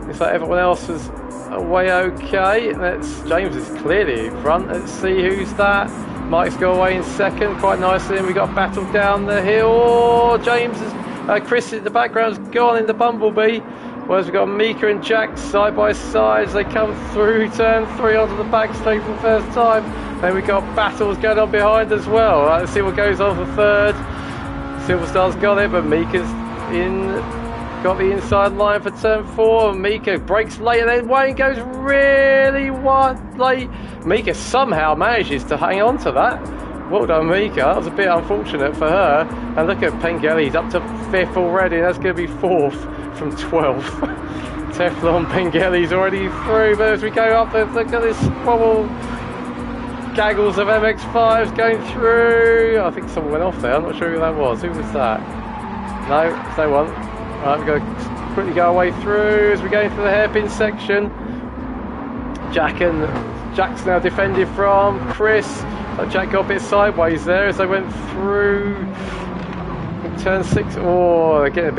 Looks like everyone else is away okay. James is clearly in front. Let's see who's that. Mike's got away in second quite nicely, and we got a battle down the hill. Oh, James is Chris in the background's gone in the Bumblebee. Whereas we've got Mika and Jack side by side as they come through turn 3 onto the back straight for the first time. Then we've got battles going on behind as well. Right, let's see what goes on for third. Silver Star's got it, but Mika's got the inside line for turn 4. Mika breaks late, and then Wayne goes really late. Mika somehow manages to hang on to that. Well done, Mika. That was a bit unfortunate for her. And look at Pengelly, he's up to 5th already. That's going to be 4th from 12th. Teflon Pengelly's already through, but as we go up, look at this squabble. Gaggles of MX5s going through. I think someone went off there. I'm not sure who that was. Who was that? No, it's no one. Right, we're going to quickly go our way through as we go into the hairpin section. Jack's now defended from Chris. Jack got a bit sideways there as they went through turn 6. Oh, they're getting a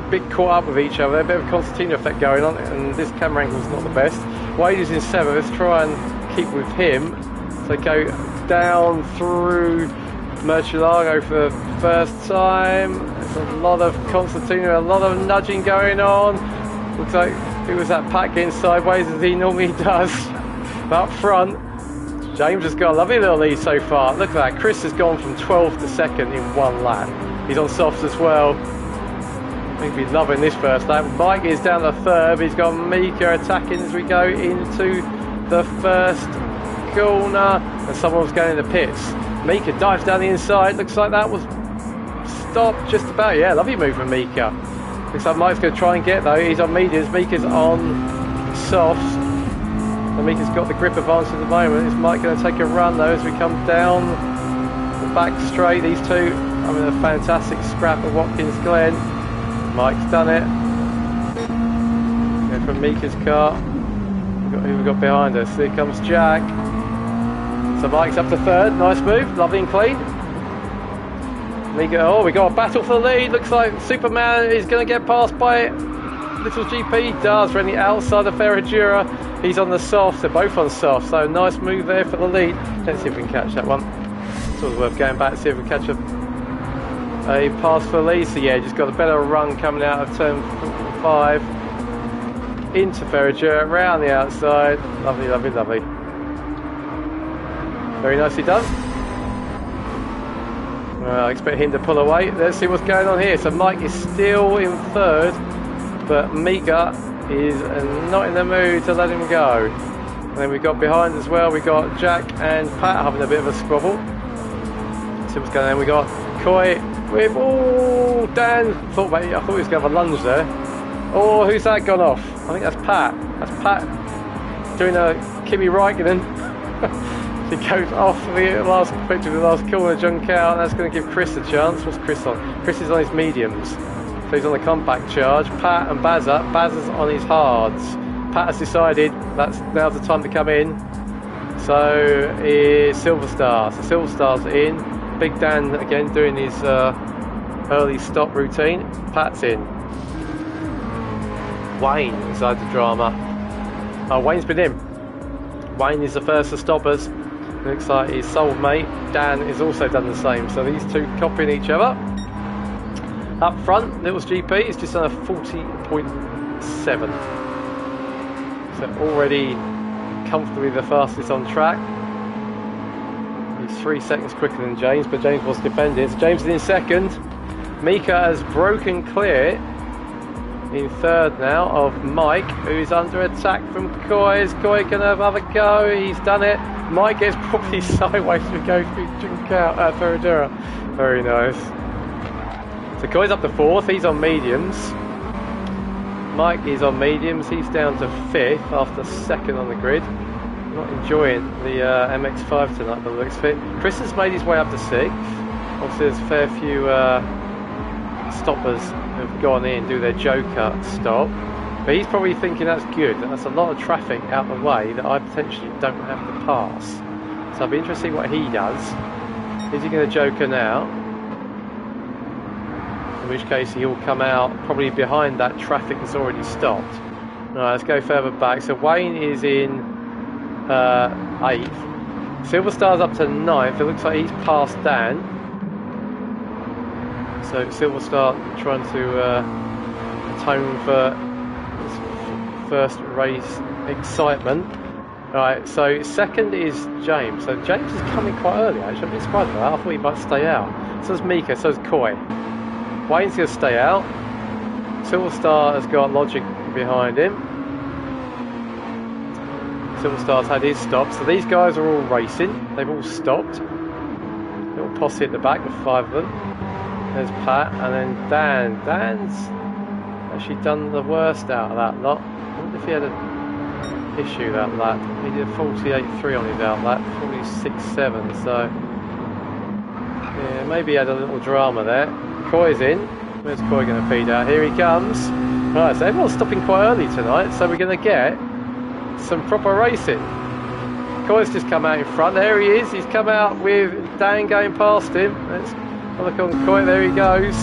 bit caught up with each other. A bit of a Constantino effect going on, and this camera angle's not the best. Wade is in 7th. Let's try and keep with him. So go down through Murcielago for the first time. There's a lot of Constantino, a lot of nudging going on. Looks like it was that Pat getting sideways as he normally does. But up front, James has got a lovely little lead so far. Look at that. Chris has gone from 12th to 2nd in 1 lap. He's on softs as well. He'll be loving this first lap. Mike is down to 3rd. He's got Mika attacking as we go into the first corner. And someone's going in the pits. Mika dives down the inside. Looks like that was stopped just about. Yeah, lovely move from Mika. Looks like Mike's going to try and get though. He's on mediums. Mika's on softs. And Mika's got the grip advantage at the moment. Is Mike going to take a run though as we come down the back straight? These two having a fantastic scrap at Watkins Glen. Mike's done it. Go from Mika's car. Who we got behind us? Here comes Jack. So Mike's up to 3rd. Nice move. Lovely and clean. Mika, oh, we got a battle for the lead. Looks like Superman is going to get passed by Little GP. He does. Running outside of Ferragura. He's on the soft. They're both on soft. So nice move there for the lead. Let's see if we can catch that one. It's always worth going back to see if we can catch a pass for the lead. So yeah, just got a better run coming out of turn 5 into Ferragura, round the outside. Lovely, lovely, lovely. Very nicely done. I expect him to pull away. Let's see what's going on here. So Mike is still in 3rd, but Mika is not in the mood to let him go. And then we've got behind as well, we got Jack and Pat having a bit of a squabble. Let's see what's going on. We got Coy with, oh, Dan. I thought he was going to have a lunge there. Oh, who's that gone off? I think that's Pat. That's Pat doing a Kimi Räikkönen. He goes off the last picture of the last corner, John Cow, and that's going to give Chris a chance. What's Chris on? Chris is on his mediums. So he's on the compact charge. Pat and Bazza's on his hards. Pat has decided now's the time to come in. So is Silver Star. So Silver Star's in. Big Dan again doing his early stop routine. Pat's in. Wayne inside the drama. Oh, Wayne's been in. Wayne is the first of stoppers. Looks like his soul mate Dan has also done the same. So these two copying each other. Up front, Little's GP is just on a 40.7. So already comfortably the fastest on track. He's 3 seconds quicker than James, but James was defended. So James is in second. Mika has broken clear in third now of Mike, who's under attack from Coy. Is Coy going to have another go? He's done it. Mike gets probably sideways to go through Ferradura. Very nice. So Coy's up to fourth. He's on mediums. Mike is on mediums. He's down to fifth after second on the grid. Not enjoying the MX5 tonight, but looks fit. Chris has made his way up to sixth. Obviously, there's a fair few stoppers have gone in, do their joker stop, but he's probably thinking that's good. That's a lot of traffic out the way that I potentially don't have to pass. So I'll be interested to see what he does. Is he going to joker now? In which case he'll come out probably behind that traffic that's already stopped. Alright, let's go further back. So Wayne is in 8th. Silverstar's up to 9th. It looks like he's passed Dan. So Silverstar trying to atone for his first race excitement. Alright, so second is James. So James is coming quite early actually. I'm a bit surprised by that. I thought he might stay out. So is Mika, so is Coy. Wayne's going to stay out. Silverstar has got Logic behind him. Silverstar's had his stop. So these guys are all racing. They've all stopped. Little posse at the back with 5 of them. There's Pat, and then Dan. Dan's actually done the worst out of that lot. I wonder if he had an issue that lap. He did 48.3 on his out lap, 46.7, so yeah, maybe he had a little drama there. Coy's in. Where's Coy going to feed out? Here he comes. Right, so everyone's stopping quite early tonight, so we're going to get some proper racing. Coy's just come out in front. There he is. He's come out with Dan going past him. Let's look on Coy, there he goes.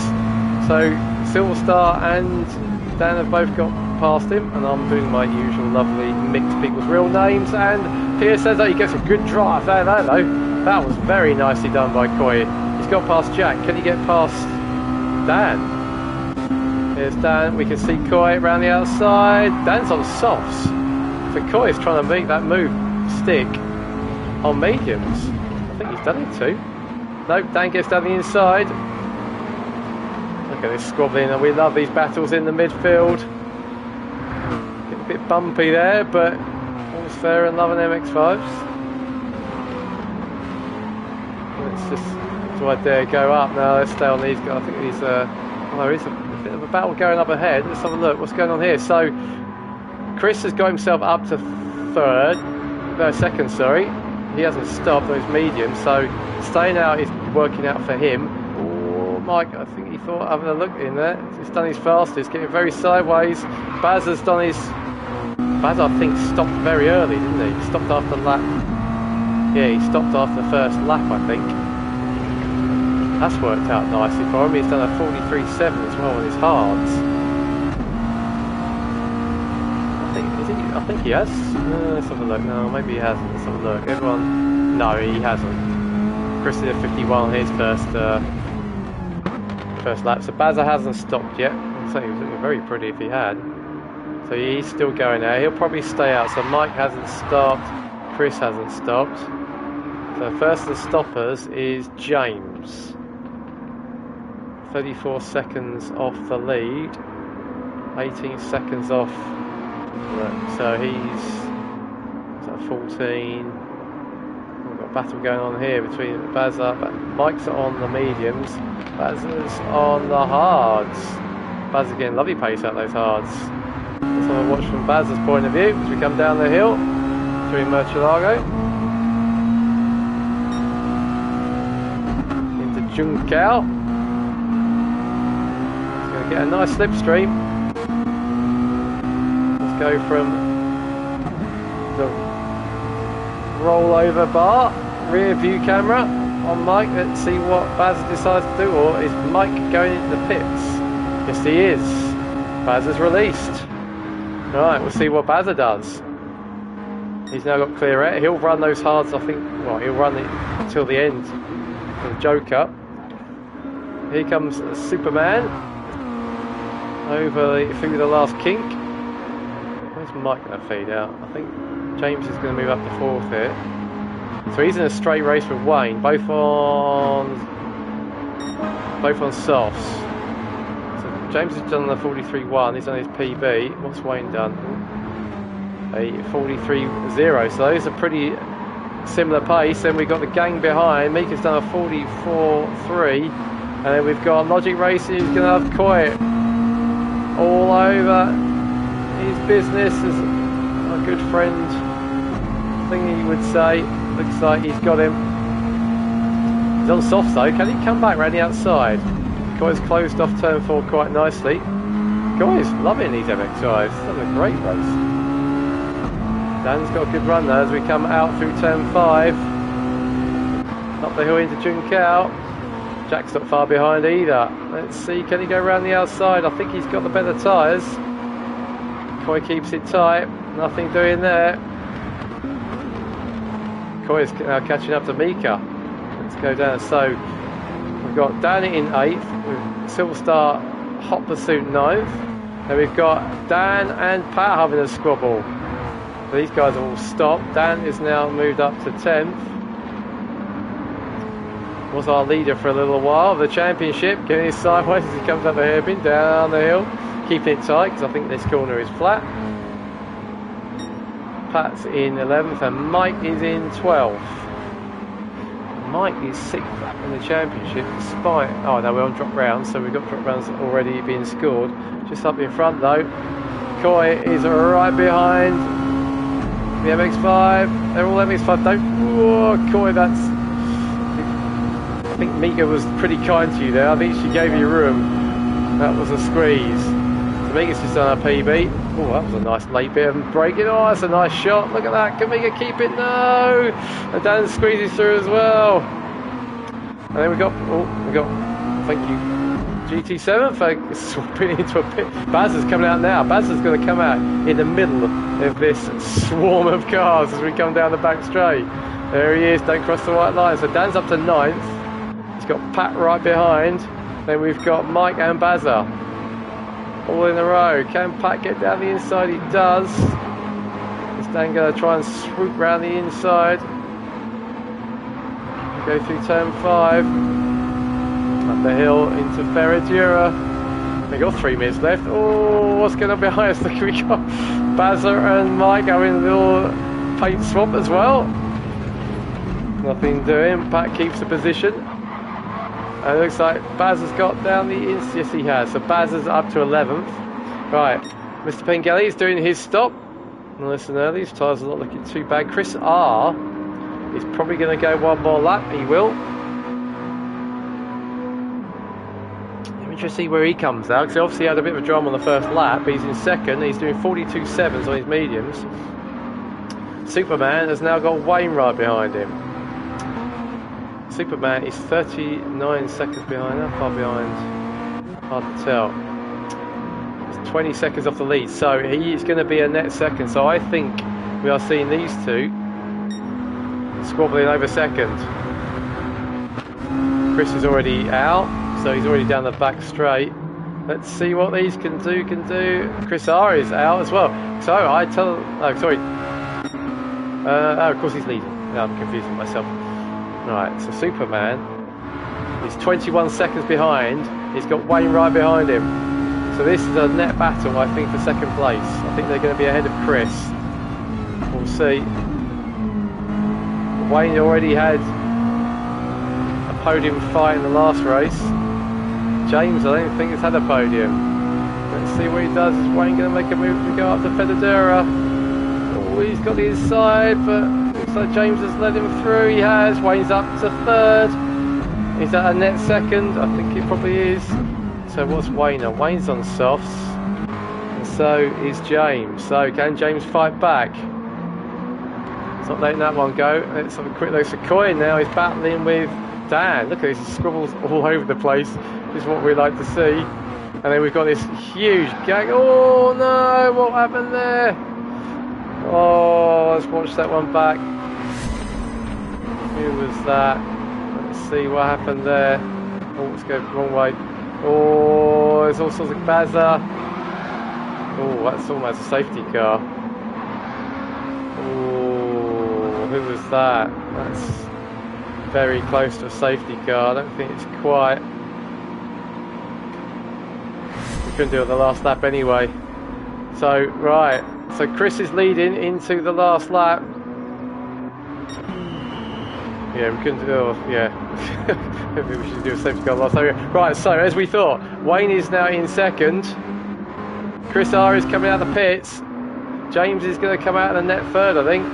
So Silverstar and Dan have both got past him, and I'm doing my usual lovely mixed people's real names. And Pierre says that he gets a good drive. There, though. That was very nicely done by Coy. He's got past Jack. Can he get past Dan? Here's Dan. We can see Coy around the outside. Dan's on softs. So Coy's trying to make that move stick on mediums. I think he's done it too. No, Dan gets down the inside. Look at this squabbling, and we love these battles in the midfield. Get a bit bumpy there, but all's fair in love and MX5s. Let's just, do I dare go up now? Let's stay on these guys. I think these there is a bit of a battle going up ahead. Let's have a look. What's going on here? So Chris has got himself up to second, sorry. He hasn't stopped on his medium, so staying out is working out for him. Oh, Mike, I think he thought having a look in there. He's done his fastest, getting very sideways. Baz has done his... Baz, I think, stopped very early, didn't he? He stopped after lap... Yeah, he stopped after the first lap, I think. That's worked out nicely for him. He's done a 43.7 as well on his hards. I think he has. Let's have a look. No, maybe he hasn't. Let's have a look. Everyone... No, he hasn't. Chris did a 51 on his first lap. So Bazza hasn't stopped yet. I'd say he was looking very pretty if he had. So he's still going there. He'll probably stay out. So Mike hasn't stopped. Chris hasn't stopped. So first of the stoppers is James. 34 seconds off the lead. 18 seconds off. So he's at 14. We've got a battle going on here between Bazza. Mike's on the mediums. Bazza's on the hards. Bazza's getting lovely pace out those hards. Let's have a watch from Bazza's point of view as we come down the hill through Murcielago into Juncal. He's going to get a nice slipstream. Go from the rollover bar, rear view camera on Mike. Let's see what Baz decides to do. Or is Mike going into the pits? Yes, he is. Baz is released. Right, we'll see what Bazza does. He's now got clear air. He'll run those hards, I think. Well, he'll run it until the end for the Joker. Here comes Superman through the last kink. Where's Mike going to feed out? I think James is going to move up to 4th here. So he's in a straight race with Wayne, both on softs. So James has done the 43.1. He's on his PB. What's Wayne done? A 43.0. So those are pretty similar pace. Then we've got the gang behind. Mika's done a 44.3. And then we've got Logic Racing, who's going to have Coy all over his business as a good friend thing he would say. Looks like he's got him. He's on softs though. Can he come back round the outside? Coy's closed off turn 4 quite nicely. Coy's loving these MX5s. It's done a great race. Dan's got a good run there as we come out through turn 5. Up the hill into Junkao. Jack's not far behind either. Let's see, can he go around the outside? I think he's got the better tyres. Coy keeps it tight. Nothing doing there. Coy's now catching up to Mika. Let's go down. So we've got Dan in 8th with Silverstar Hot Pursuit 9th. Then we've got Dan and Pat having a squabble. These guys are all stopped. Dan is now moved up to 10th. Was our leader for a little while. The championship, getting his sideways as he comes up the hairpin, down the hill, keeping it tight because I think this corner is flat. Pat's in 11th and Mike is in 12th. Mike is 6th in the championship despite... Oh no, we're on drop rounds, so we've got drop rounds already being scored. Just up in front though. Coy is right behind the MX5. They're all MX5. Don't... Whoa, Coy, that's... I think Mika was pretty kind to you there. I think she gave you room. That was a squeeze. So Mika's just done a PB. Oh, that was a nice late bit of braking. Oh, that's a nice shot. Look at that. Can Mika keep it? No. And Dan squeezes through as well. And then we got, thank you, GT7 for swapping into a pit. Baz is coming out now. Baz is going to come out in the middle of this swarm of cars as we come down the back straight. There he is. Don't cross the white line. So Dan's up to 9th. He's got Pat right behind. Then we've got Mike and Bazza all in a row. Can Pat get down the inside? He does. Is Dan going to try and swoop round the inside? Go through turn 5. Up the hill into Ferradura. We've got 3 minutes left. Oh, what's going on behind us? Look, we got Bazza and Mike having a little paint swap as well. Nothing doing. Pat keeps the position. And it looks like Baz has got down the inside. Yes, he has. So Baz is up to 11th. Right. Mr. Pengelly is doing his stop. And listen early. His tyres are not looking too bad. Chris R is probably going to go one more lap. He will. I'm interested to see where he comes out. Because he obviously had a bit of a drama on the first lap. But he's in 2nd. He's doing 42.7s on his mediums. Superman has now got Wayne right behind him. Superman is 39 seconds behind. How far behind? Hard to tell. It's 20 seconds off the lead, so he is going to be a net 2nd. So I think we are seeing these two squabbling over 2nd. Chris is already out, so he's already down the back straight. Let's see what these can do. Chris R is out as well. So I tell... Oh, sorry. Oh, of course he's leading. No, I'm confusing myself. Right, so Superman is 21 seconds behind. He's got Wayne right behind him. So this is a net battle, I think, for 2nd place. I think they're going to be ahead of Chris. We'll see. Wayne already had a podium fight in the last race. James, I don't think, has had a podium. Let's see what he does. Is Wayne going to make a move to go up to Fedadura? Oh, he's got the inside, but... So James has led him through. He has. Wayne's up to 3rd. Is that a net 2nd? I think it probably is. So what's Wayne on? Wayne's on softs. And so is James. So can James fight back? He's not letting that one go. Let's have a quick look at Coy now. He's battling with Dan. Look at these scribbles all over the place. This is what we like to see. And then we've got this huge gang. Oh no! What happened there? Oh, let's watch that one back. Who was that? Let's see what happened there. Oh, let's go the wrong way. Oh, there's all sorts of Mazda. Oh, that's almost a safety car. Oh, who was that? That's very close to a safety car. I don't think it's quite. We couldn't do it the last lap anyway. So, right. So Chris is leading into the last lap. Yeah, we couldn't do it. Yeah. Maybe we should do a safety car last lap. Right, so as we thought, Wayne is now in second. Chris R is coming out of the pits. James is going to come out of the net third, I think.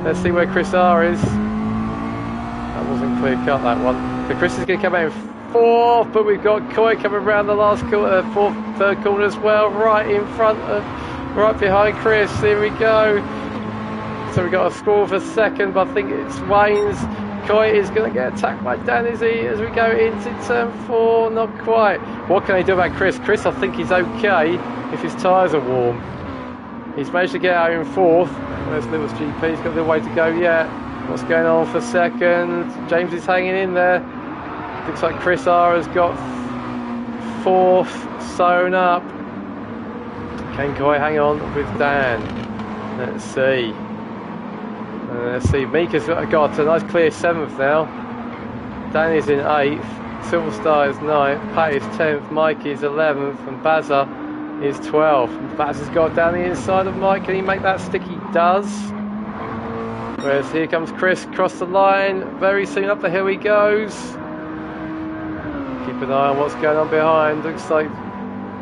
Let's see where Chris R is. That wasn't clear cut, that one. So Chris is going to come out in fourth, but we've got Coy coming around the last corner, third corner as well, right in front of, right behind Chris. Here we go. So we've got a score for second, but I think it's Wayne's. Coy is going to get attacked by Dan, is he, as we go into turn 4? Not quite. What can I do about Chris? Chris, I think he's okay if his tyres are warm. He's managed to get out in fourth. Where's Lewis GP? He's got a little way to go yet. What's going on for second? James is hanging in there. Looks like Chris R has got fourth sewn up. Can Coy hang on with Dan? Let's see. Let's see. Mika's got a nice clear 7th now. Dan is in 8th. Silverstar is 9th. Pat is 10th. Mike is 11th. And Bazza is 12th. Bazza's got down the inside of Mike. Can he make that stick? He does. Whereas here comes Chris across the line. Very soon up the hill he goes. Keep an eye on what's going on behind. Looks like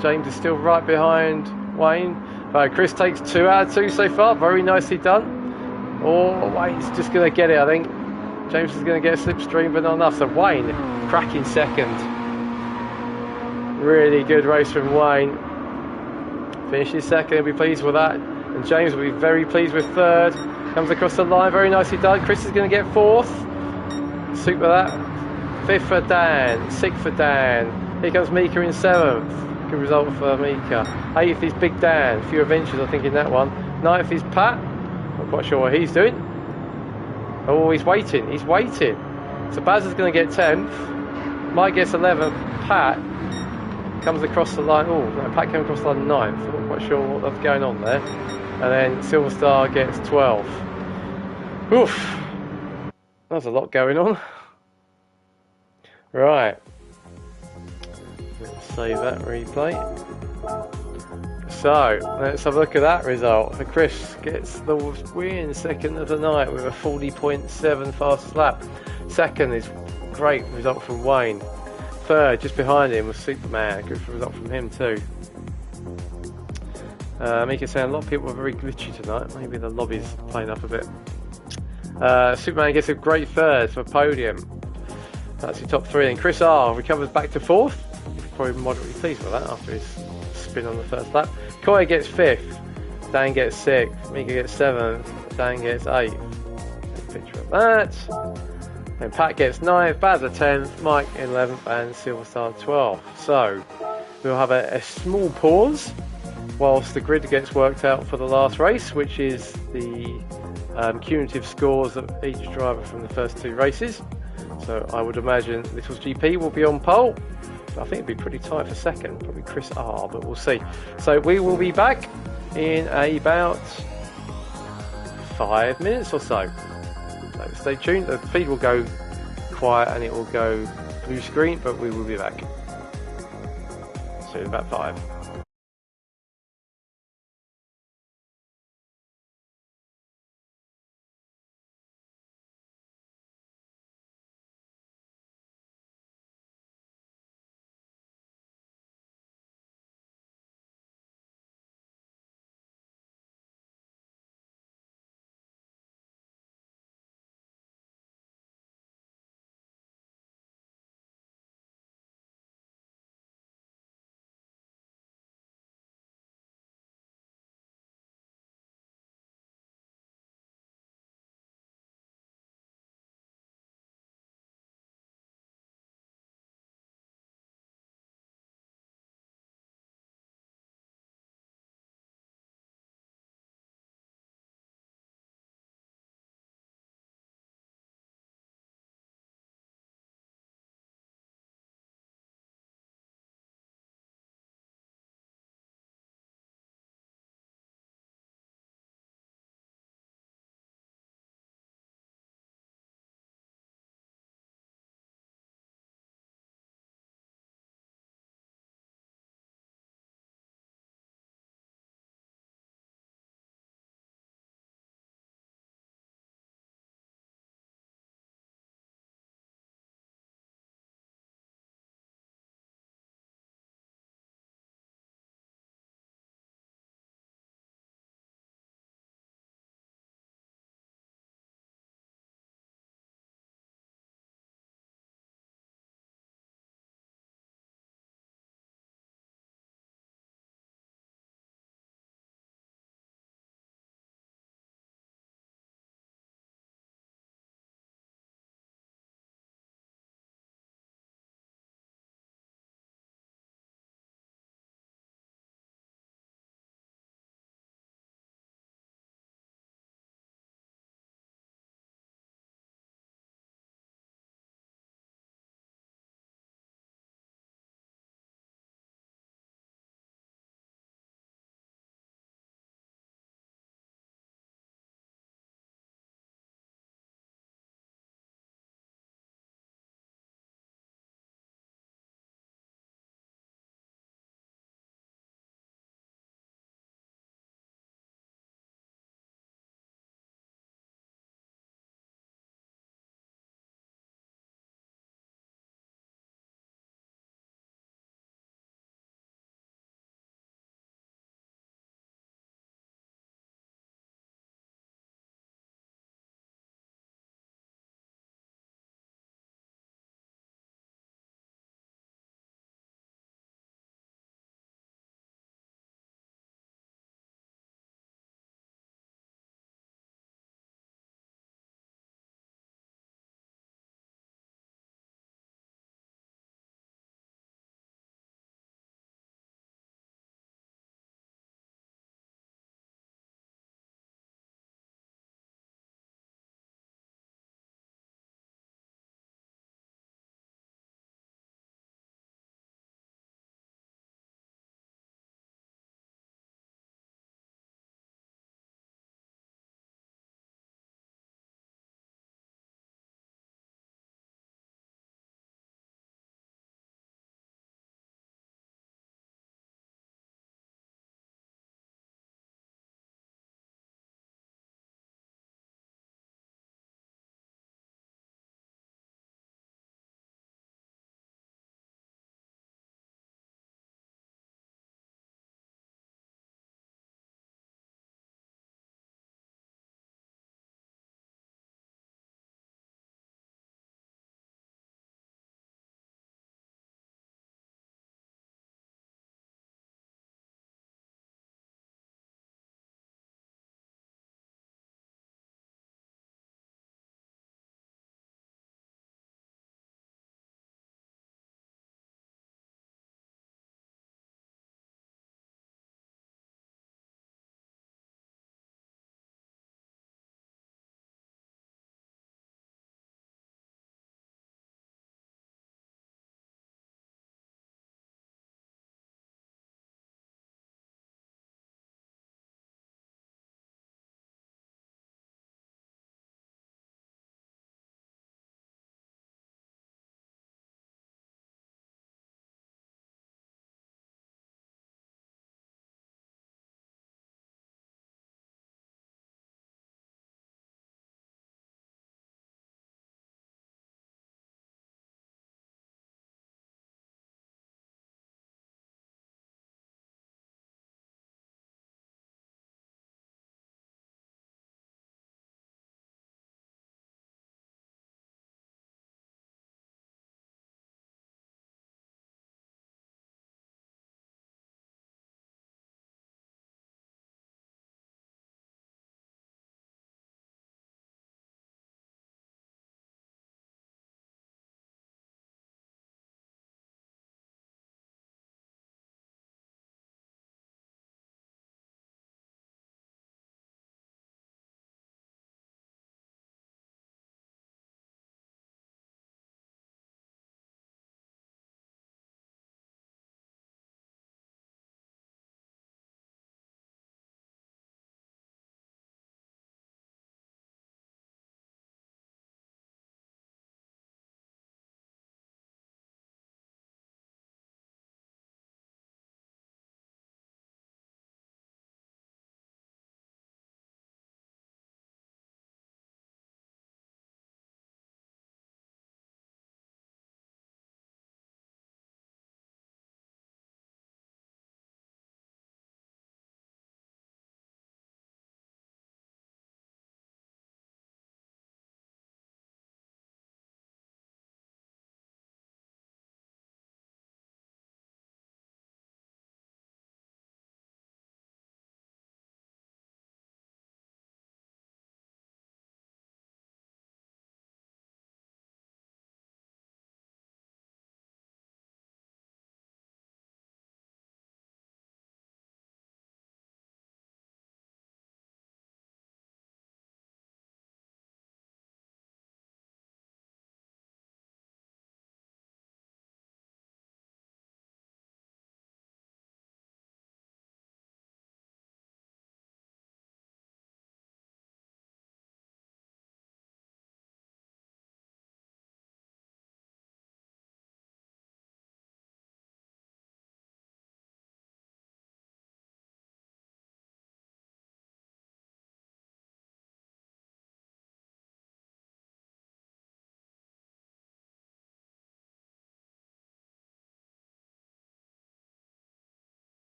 James is still right behind Wayne. Right, Chris takes 2 out of 2 so far. Very nicely done. Oh, Wayne's just going to get it, I think. James is going to get a slipstream, but not enough. So Wayne, cracking second. Really good race from Wayne. Finishes second, he'll be pleased with that. And James will be very pleased with third. Comes across the line, very nicely done. Chris is going to get fourth. Super that. Fifth for Dan. Sixth for Dan. Here comes Mika in 7th. Good result for Mika. 8th is Big Dan. A few adventures, I think, in that one. 9th is Pat. Not quite sure what he's doing. Oh, he's waiting. He's waiting. So Baz is going to get 10th. Mike gets 11th. Pat comes across the line. Oh, no, Pat came across the line 9th. I'm not quite sure what's going on there. And then Silverstar gets 12th. Oof. There's a lot going on. Right. Let's save that replay. So, let's have a look at that result. Chris gets the win, second of the night with a 40.7 fastest lap. Second is great result from Wayne. Third, just behind him, was Superman. Good result from him too. Mika saying a lot of people are very glitchy tonight. Maybe the lobby's playing up a bit. Superman gets a great third for podium. That's your top 3. Then Chris R recovers back to 4th. Probably moderately pleased with that after his spin on the first lap. Coy gets 5th. Dan gets 6th. Mika gets 7th. Dan gets 8th. Take a picture of that. Then Pat gets 9th. Bazza 10th. Mike 11th. And Silverstar 12th. So we'll have a small pause whilst the grid gets worked out for the last race, which is the cumulative scores of each driver from the first 2 races. So I would imagine Little's GP will be on pole. I think it'd be pretty tight for second, probably Chris R, but we'll see. So we will be back in about 5 minutes or so. So stay tuned. The feed will go quiet and it will go blue screen, but we will be back. So in about 5.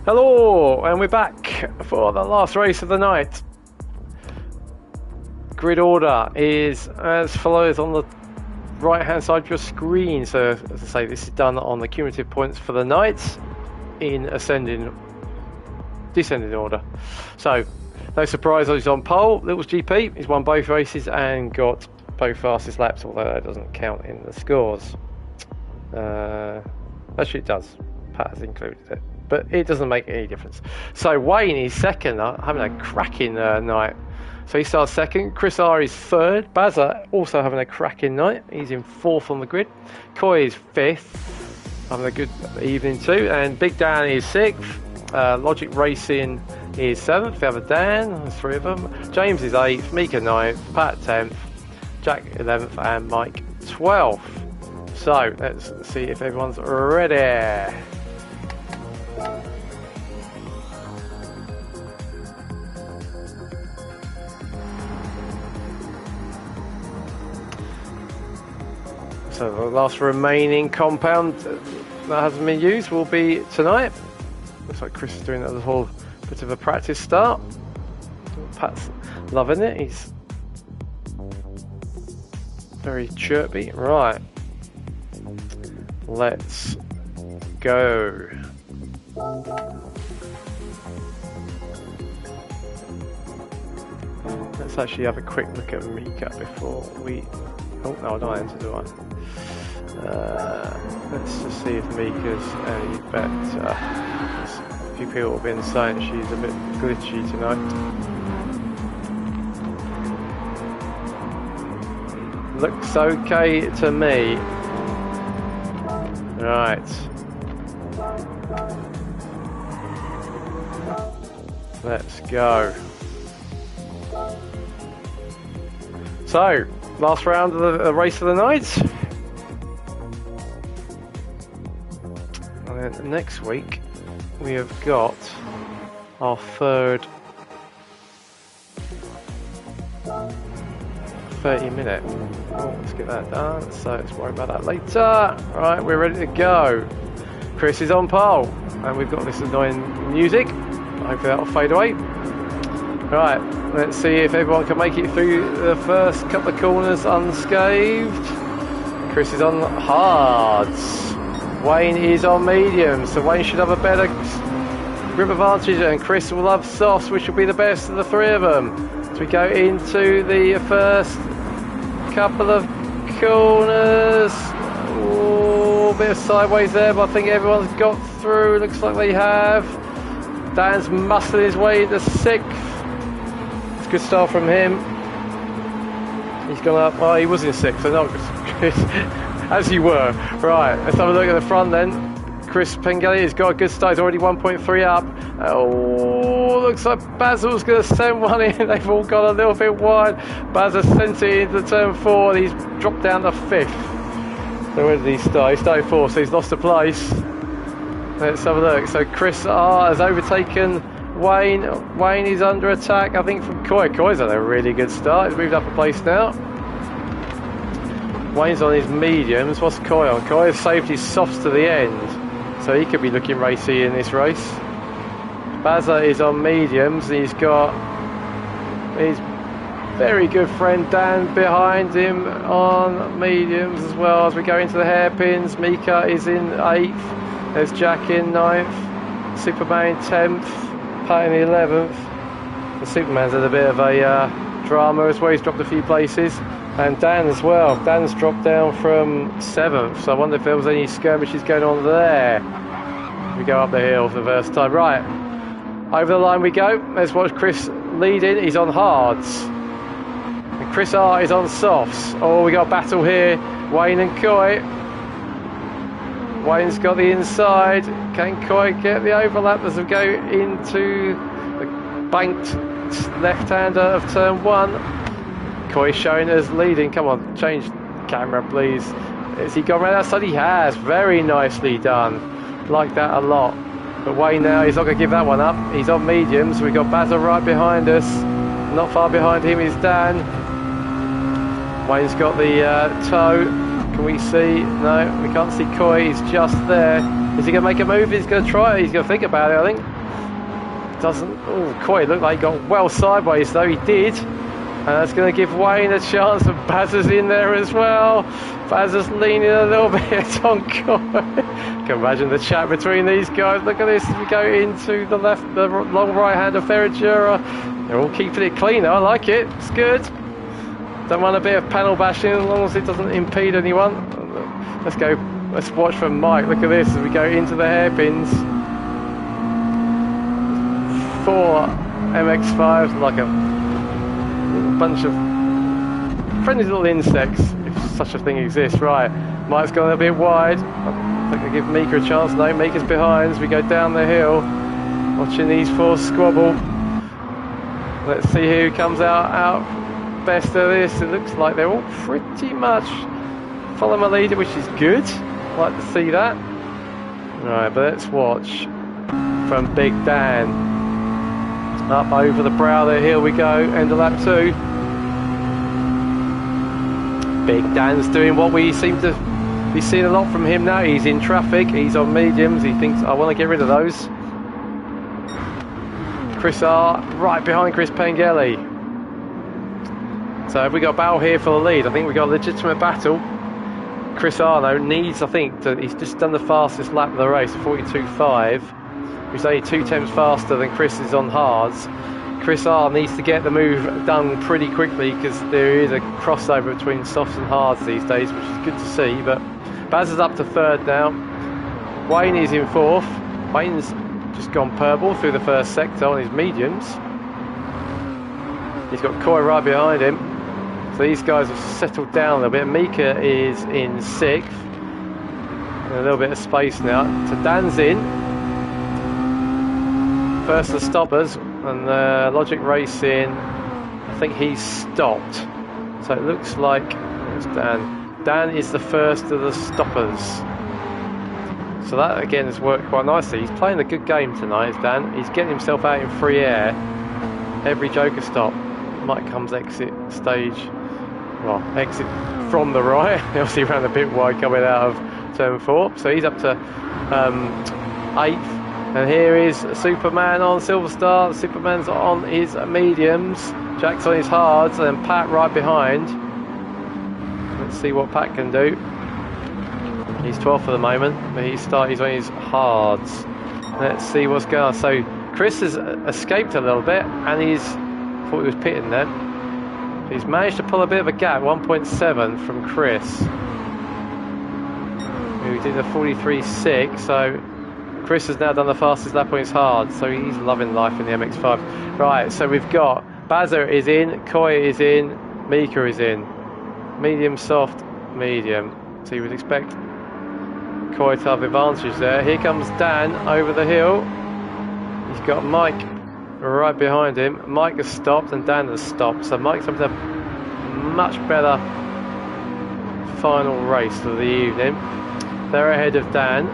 Hello, and we're back for the last race of the night. Grid order is as follows on the right hand side of your screen. So as I say, this is done on the cumulative points for the night in descending order. So no surprise, he's on pole. Little's GP, he's won both races and got both fastest laps, although that doesn't count in the scores. Actually it does, Pat has included it, but it doesn't make any difference. So Wayne is second, having a cracking night. So he starts second. Chris R is third. Bazza also having a cracking night. He's in fourth on the grid. Coy is fifth, having a good evening too. And Big Dan is sixth. Logic Racing is seventh. The other Dan, there's three of them. James is eighth. Mika ninth. Pat 10th. Jack 11th. And Mike 12th. So let's see if everyone's ready. So the last remaining compound that hasn't been used will be tonight. Looks like Chris is doing a whole bit of a practice start. Pat's loving it. He's very chirpy. Right. Let's go. Let's actually have a quick look at Mika before we... Oh, no, I don't enter, do I? Let's just see if Mika's any better. A few people have been saying she's a bit glitchy tonight. Looks okay to me. Right. Let's go. So, last round of the race of the night. And then next week we have got our third 30-minute. Oh, let's get that done. So let's worry about that later. Right, we're ready to go. Chris is on pole, and we've got this annoying music. Hopefully that'll fade away. Right, let's see if everyone can make it through the first couple of corners unscathed. Chris is on hards. Wayne is on medium, so Wayne should have a better grip advantage, and Chris will have softs, which will be the best of the three of them. As we go into the first couple of corners. Oh, a bit of sideways there, but I think everyone's got through. Looks like they have. Dan's muscling his way into sixth. It's a good start from him. He's gone up. Oh, he was in sixth, so not good. As you were. Right, let's have a look at the front then. Chris Pengelly has got a good start. He's already 1.3 up. Oh, looks like Basil's going to send one in. They've all got a little bit wide. Basil sent it into turn 4. He's dropped down to 5th. So where did he start? He started 4th, so he's lost a place. Let's have a look. So Chris R has overtaken Wayne. Wayne is under attack, I think, from Coy. Coy's had a really good start. He's moved up a place now. Wayne's on his mediums. What's Coy on? Coy has saved his softs to the end, so he could be looking racy in this race. Bazza is on mediums. He's got his very good friend Dan behind him on mediums as well. As we go into the hairpins, Mika is in 8th. There's Jack in 9th. Superman 10th. Pat in 11th. The Superman's had a bit of a drama as well. He's dropped a few places. And Dan as well. Dan's dropped down from 7th, so I wonder if there was any skirmishes going on there. We go up the hill for the first time. Right, over the line we go. Let's watch Chris leading. He's on hards. And Chris R is on softs. Oh, we got a battle here. Wayne and Coy. Wayne's got the inside. Can Coy get the overlap as we go into the banked left-hander of turn 1? Coy showing us leading. Come on, change camera, please. Has he gone around outside? He has. Very nicely done. Like that a lot. But Wayne now, he's not going to give that one up. He's on mediums. We've got Basil right behind us. Not far behind him is Dan. Wayne's got the toe. Can we see? No, we can't see Coy. He's just there. Is he going to make a move? He's going to try it. He's going to think about it, I think. Doesn't. Oh, Coy looked like he got well sideways, though. He did. And that's going to give Wayne a chance. And Baz is in there as well. Baz is leaning a little bit on Coy. Can imagine the chat between these guys. Look at this as we go into the long right hand of Ferragura. They're all keeping it clean, though. I like it. It's good. Don't want a bit of panel bashing as long as it doesn't impede anyone. Let's go. Let's watch from Mike. Look at this as we go into the hairpins. 4 MX5s, like a bunch of friendly little insects, if such a thing exists. Right, Mike's gone a bit wide. I think they give Mika a chance. No, Mika's behind as we go down the hill. Watching these 4 squabble. Let's see who comes out best of this. It looks like they're all pretty much following my leader, which is good. Like to see that. Right, but let's watch from Big Dan. Up over the brow there, here we go, end of lap 2. Big Dan's doing what we seem to be seeing a lot from him now. He's in traffic, he's on mediums, he thinks, I want to get rid of those. Chris R, right behind Chris Pengelly. So have we got a battle here for the lead? I think we've got a legitimate battle. Chris R, though, needs, I think, he's just done the fastest lap of the race, 42.5. He's only 2 tenths faster than Chris is on hards. Chris R needs to get the move done pretty quickly because there is a crossover between softs and hards these days, which is good to see. But Baz is up to 3rd now. Wayne is in 4th. Wayne's just gone purple through the first sector on his mediums. He's got Coy right behind him. So these guys have settled down a little bit. Mika is in 6th. And a little bit of space now. So Dan's in. First the stoppers, and Logic Racing, I think he's stopped. So it looks like, there's Dan. Dan is the first of the stoppers. So that again has worked quite nicely. He's playing a good game tonight, Dan. He's getting himself out in free air. Every Joker stop. Mike comes exit stage, well, exit from the right. Obviously ran a bit wide coming out of turn 4. So he's up to 8th. And here is Superman on Silver Star. Superman's on his mediums. Jack's on his hards, and Pat right behind. Let's see what Pat can do. He's 12th for the moment, but he's on his hards. Let's see what's going on. So Chris has escaped a little bit, and thought he was pitting then. He's managed to pull a bit of a gap, 1.7 from Chris, who did a 43.6. So Chris has now done the fastest lap on his hard, so he's loving life in the MX5. Right, so we've got Bazza is in, Coy is in, Mika is in. Medium, soft, medium. So you would expect Coy to have advantage there. Here comes Dan over the hill. He's got Mike right behind him. Mike has stopped and Dan has stopped. So Mike's having a much better final race of the evening. They're ahead of Dan.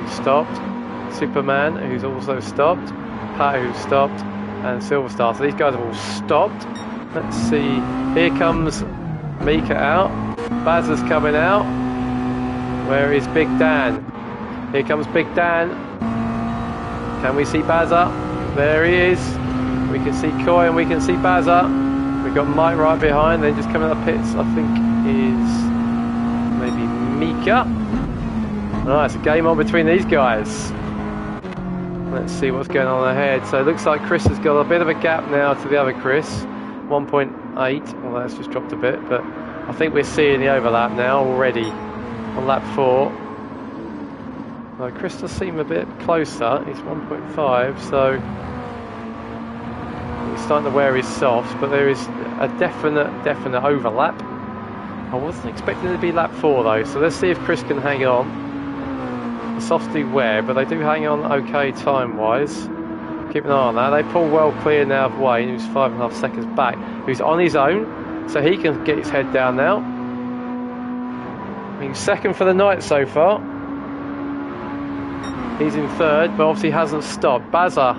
Stopped, Superman, who's also stopped, Pat, who's stopped, and Silver Star. So these guys have all stopped. Let's see. Here comes Mika out. Bazza's coming out. Where is Big Dan? Here comes Big Dan. Can we see Bazza? There he is. We can see Coy and we can see Bazza. We've got Mike right behind. Then just coming out of the pits, I think, is maybe Mika. Nice, a game on between these guys. Let's see what's going on ahead. So it looks like Chris has got a bit of a gap now to the other Chris. 1.8. Well, that's just dropped a bit, but I think we're seeing the overlap now already on lap 4. Well, Chris does seem a bit closer. He's 1.5, so he's starting to wear his softs, but there is a definite overlap. I wasn't expecting it to be lap 4 though, so let's see if Chris can hang on. The softs do wear, but they do hang on okay time-wise. Keep an eye on that. They pull well clear now of Wayne, who's 5.5 seconds back, who's on his own, so he can get his head down now. He's 2nd for the night so far. He's in 3rd, but obviously hasn't stopped. Bazza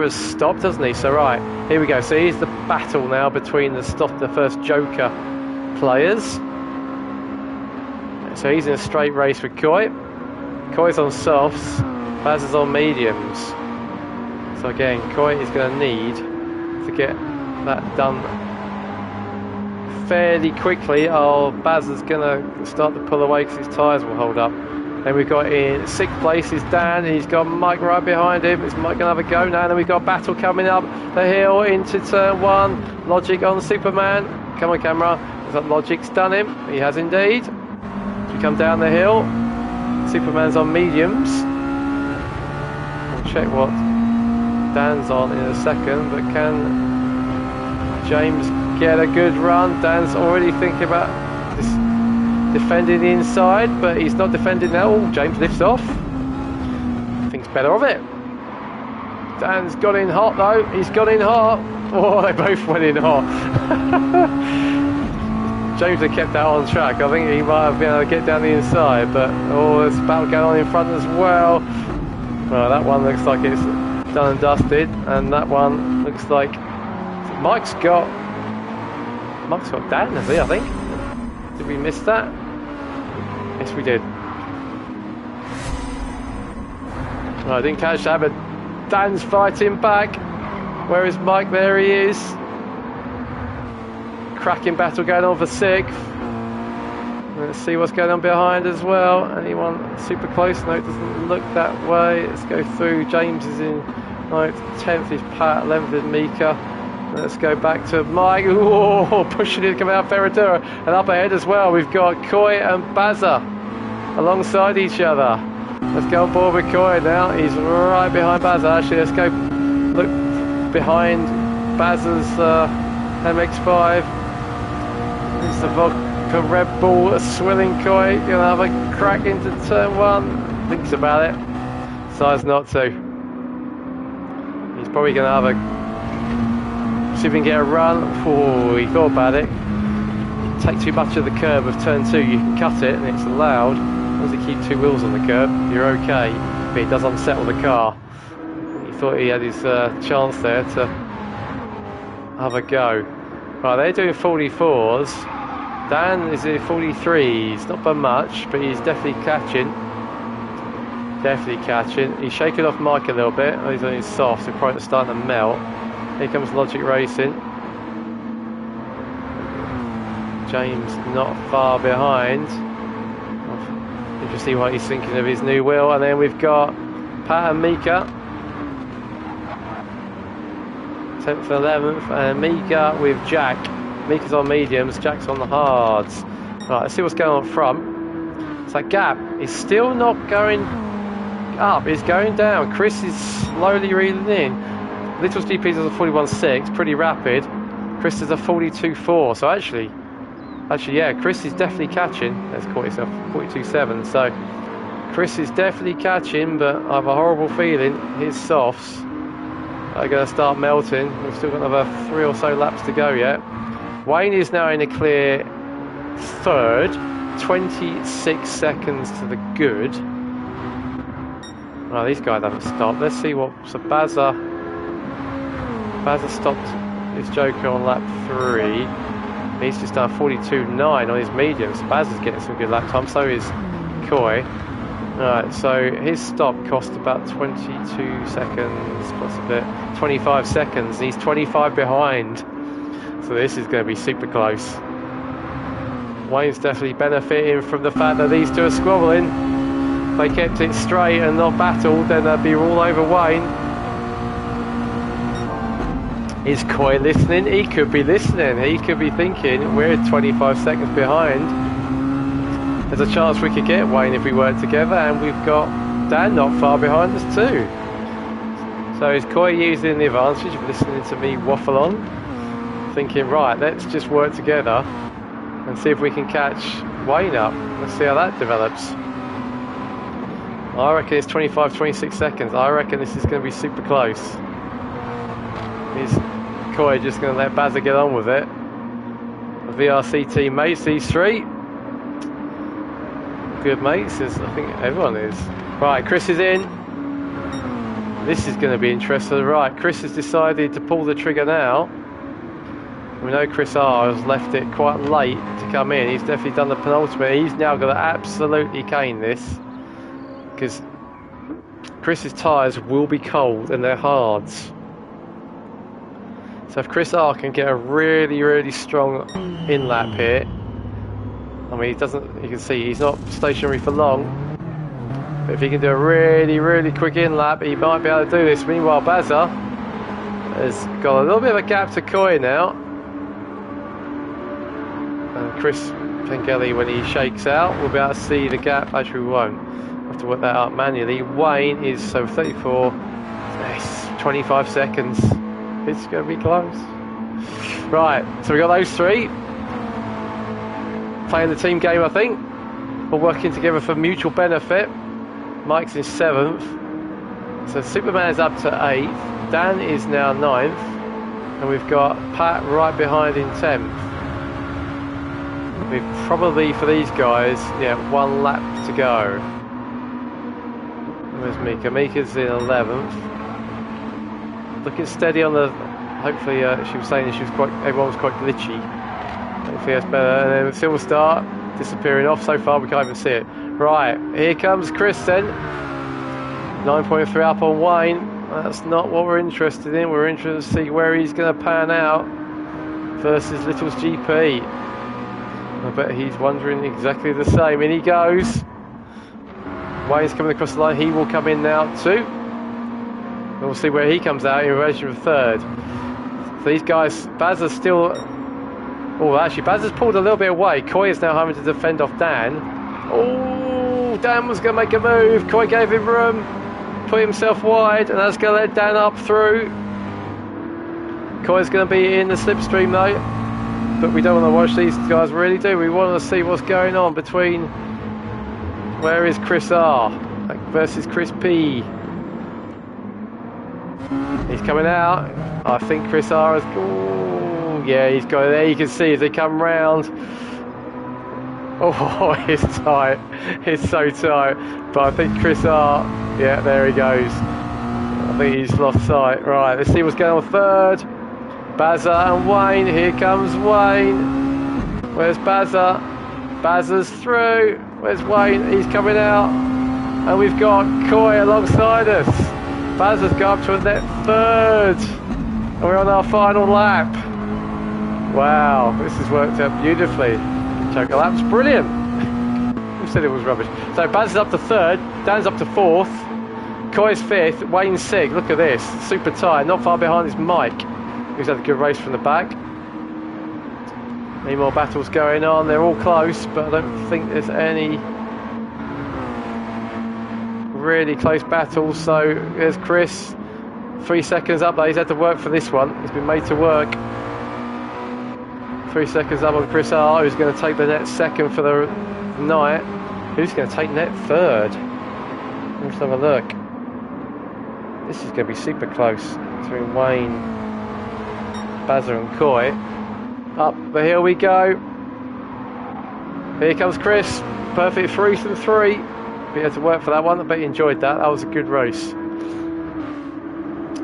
has stopped, hasn't he? So right, here we go. So here's the battle now between the first Joker players. So he's in a straight race with Coy. Coy's on softs, Baz is on mediums. So again, Coy is going to need to get that done fairly quickly. Oh, Baz is going to start to pull away because his tyres will hold up. Then we've got in 6th place is Dan. He's got Mike right behind him. Is Mike going to have a go now? Then we've got Battle coming up the hill into turn 1. Logic on Superman. Come on, camera. Is that Logic's done him? He has indeed. As we come down the hill, Superman's on mediums. We'll check what Dan's on in a second, but can James get a good run? Dan's already thinking about this, defending the inside, but he's not defending now. Oh, James lifts off. Thinks better of it. Dan's got in hot though. He's got in hot. Oh, they both went in hot. James had kept that on track. I think he might have been able to get down the inside, but oh, there's a battle going on in front as well. Well, that one looks like it's done and dusted, and that one looks like Mike's got Dan, has he? I think. Did we miss that? Yes, we did. Well, I didn't catch that, but Dan's fighting back. Where is Mike? There he is. Cracking battle going on for 6th. Let's see what's going on behind as well. Anyone super close? No, it doesn't look that way. Let's go through. James is in 9th, 10th is Pat, 11th is Mika. Let's go back to Mike. Ooh, pushing it, coming out Ferradura. And up ahead as well, we've got Coy and Bazza alongside each other. Let's go on board with Coy now. He's right behind Bazza. Actually, let's go look behind Bazza's MX5. It's the vodka Red Bull swilling Coy. Gonna have a crack into turn 1. Thinks about it. Decides not to. He's probably gonna have a see if he can get a run. Oh, he thought about it. Take too much of the curb of turn 2, you can cut it and it's allowed. As long as you keep 2 wheels on the curb, you're okay. But it does unsettle the car. He thought he had his chance there to have a go. Right, they're doing 44s. Dan is in 43s, not by much, but he's definitely catching. Definitely catching. He's shaking off Mike a little bit. Oh, he's on his soft, so probably starting to melt. Here comes Logic Racing. James not far behind. Interesting what he's thinking of his new wheel. And then we've got Pat and Mika. 10th and 11th. And Mika with Jack. Mika's on mediums, Jack's on the hards. Right, let's see what's going on up front. So that gap is still not going up, it's going down. Chris is slowly reeling in. Little's GP is a 41.6, pretty rapid. Chris is a 42.4, so actually, yeah, Chris is definitely catching. Let's call it a 42.7. So Chris is definitely catching, but I have a horrible feeling his softs are going to start melting. We've still got another 3 or so laps to go yet. Wayne is now in a clear 3rd, 26 seconds to the good. Oh, these guys haven't stopped. Let's see what. So Bazza stopped his Joker on lap 3. He's just done 42.9 on his mediums. Baz is getting some good lap time, so is Coy. Alright, so his stop cost about 22 seconds, plus a bit, 25 seconds. He's 25 behind. So this is going to be super close. Wayne's definitely benefiting from the fact that these two are squabbling. If they kept it straight and not battled, then they'd be all over Wayne. Is Coy listening? He could be listening. He could be thinking, we're 25 seconds behind. There's a chance we could get Wayne if we work together, and we've got Dan not far behind us too. So is Coy using the advantage of listening to me waffle on? Thinking, right, let's just work together and see if we can catch Wayne up. Let's see how that develops. I reckon it's 25-26 seconds. I reckon this is going to be super close. Is Coy just going to let Bazza get on with it? The VRC team mates, these 3 good mates, as I think everyone is. Right, Chris is in. This is going to be interesting. Right, Chris has decided to pull the trigger now. We know Chris R has left it quite late to come in. He's definitely done the penultimate. He's now got to absolutely cane this, because Chris's tyres will be cold and they're hards. So if Chris R can get a really, really strong in lap here, I mean, he doesn't, you can see he's not stationary for long, but if he can do a really, really quick in lap, he might be able to do this. Meanwhile, Mazda has got a little bit of a gap to Coy now. And Chris Pengelly, when he shakes out, we'll be able to see the gap. Actually, we won't. We'll have to work that out manually. Wayne is, so 34, nice, 25 seconds. It's going to be close. Right, so we got those three. Playing the team game, I think. All working together for mutual benefit. Mike's in 7th. So Superman's up to 8th. Dan is now 9th. And we've got Pat right behind in 10th. We've probably, for these guys, yeah, 1 lap to go. Where's Mika? Mika's in 11th. Looking steady on the... Hopefully, she was saying everyone was quite glitchy. Hopefully that's better. And then Silver Star disappearing off. So far, we can't even see it. Right, here comes Chris then. 9.3 up on Wayne. That's not what we're interested in. We're interested to see where he's going to pan out versus Little's GP. I bet he's wondering exactly the same. In he goes. Wayne's coming across the line. He will come in now too. And we'll see where he comes out in relation to 3rd. So these guys, Baz is still... Oh, actually, Baz has pulled a little bit away. Coy is now having to defend off Dan. Oh, Dan was going to make a move. Coy gave him room, put himself wide, and that's going to let Dan up through. Coy's going to be in the slipstream though, but we don't want to watch these guys, really do. We want to see what's going on between... Where is Chris R versus Chris P? He's coming out. I think Chris R has... Oh, yeah, he's got it there. You can see as they come round. Oh, it's tight. It's so tight. But I think Chris R... Yeah, there he goes. I think he's lost sight. Right, let's see what's going on 3rd. Bazza and Wayne. Here comes Wayne. Where's Bazza? Bazza's through. Where's Wayne? He's coming out. And we've got Coy alongside us. Bazza's got up to a net 3rd. And we're on our final lap. Wow, this has worked out beautifully. Choker lap's brilliant. Who said it was rubbish? So Bazza's up to 3rd. Dan's up to 4th. Coy's 5th. Wayne's 6th. Look at this. Super tight. Not far behind is Mike, who's had a good race from the back. Any more battles going on? They're all close, but I don't think there's any really close battles. So there's Chris, 3 seconds up there. He's had to work for this one. He's been made to work. 3 seconds up on Chris R, who's going to take the net 2nd for the night. Who's going to take net 3rd? Let's have a look. This is going to be super close between Wayne, Bazza and Coy. Up the hill we go. Here comes Chris. Perfect 3 from 3. He had to work for that one. I bet he enjoyed that. That was a good race.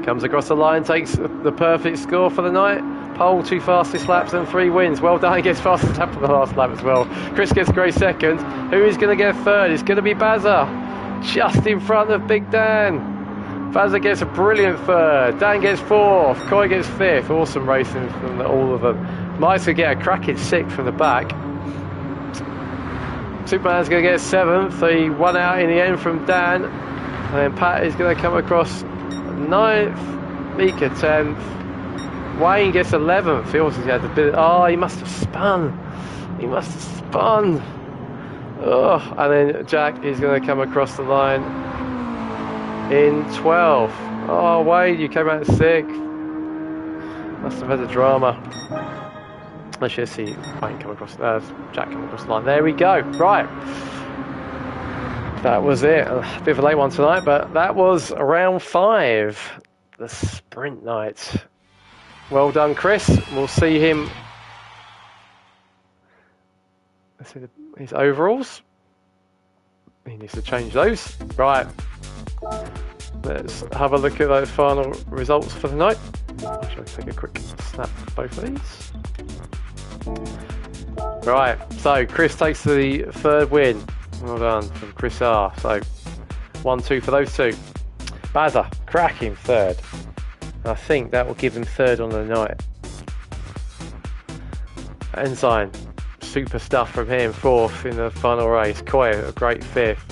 Comes across the line, takes the perfect score for the night. Pole, 2 fastest laps and 3 wins. Well done, gets fastest lap for the last lap as well. Chris gets a great 2nd. Who is going to get 3rd? It's going to be Bazza. Just in front of Big Dan. Bazza gets a brilliant 3rd. Dan gets 4th. Coy gets 5th. Awesome racing from all of them. Mike's going to get a cracking 6th from the back. Superman's going to get 7th. He won out in the end from Dan. And then Pat is going to come across 9th. Mika 10th. Wayne gets 11th. He also had a bit... Oh, he must have spun. He must have spun. Oh, and then Jack is going to come across the line in 12th. Oh, Wade, you came out 6th. Must have had a drama. Let's just see Wayne come across, Jack come across the line. There we go. Right. That was it. A bit of a late one tonight, but that was round 5, the sprint night. Well done, Chris. We'll see him. Let's see his overalls. He needs to change those. Right. Let's have a look at those final results for the night. I'll take a quick snap of both of these. Right, so Chris takes the third win. Well done from Chris R. So 1-2 for those two. Mazda cracking third. I think that will give him third on the night. Ensign, super stuff from him, fourth in the final race. Coy, a great fifth.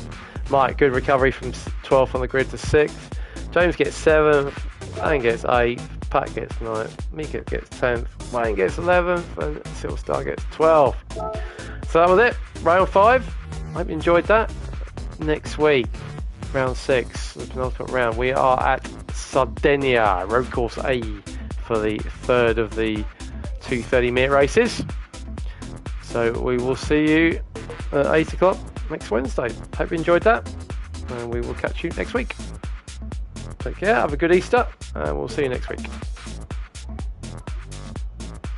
Mike, good recovery from 12th on the grid to 6th. James gets 7th, Alan gets 8th, Pat gets 9th, Mika gets 10th, Wayne gets 11th, and Silverstar gets 12th. So that was it, round 5. Hope you enjoyed that. Next week, round 6, the penultimate round, we are at Sardinia, road course A, for the third of the 2 30-minute races. So we will see you at 8 o'clock next Wednesday. Hope you enjoyed that, and we will catch you next week. Take care, have a good Easter, and we'll see you next week.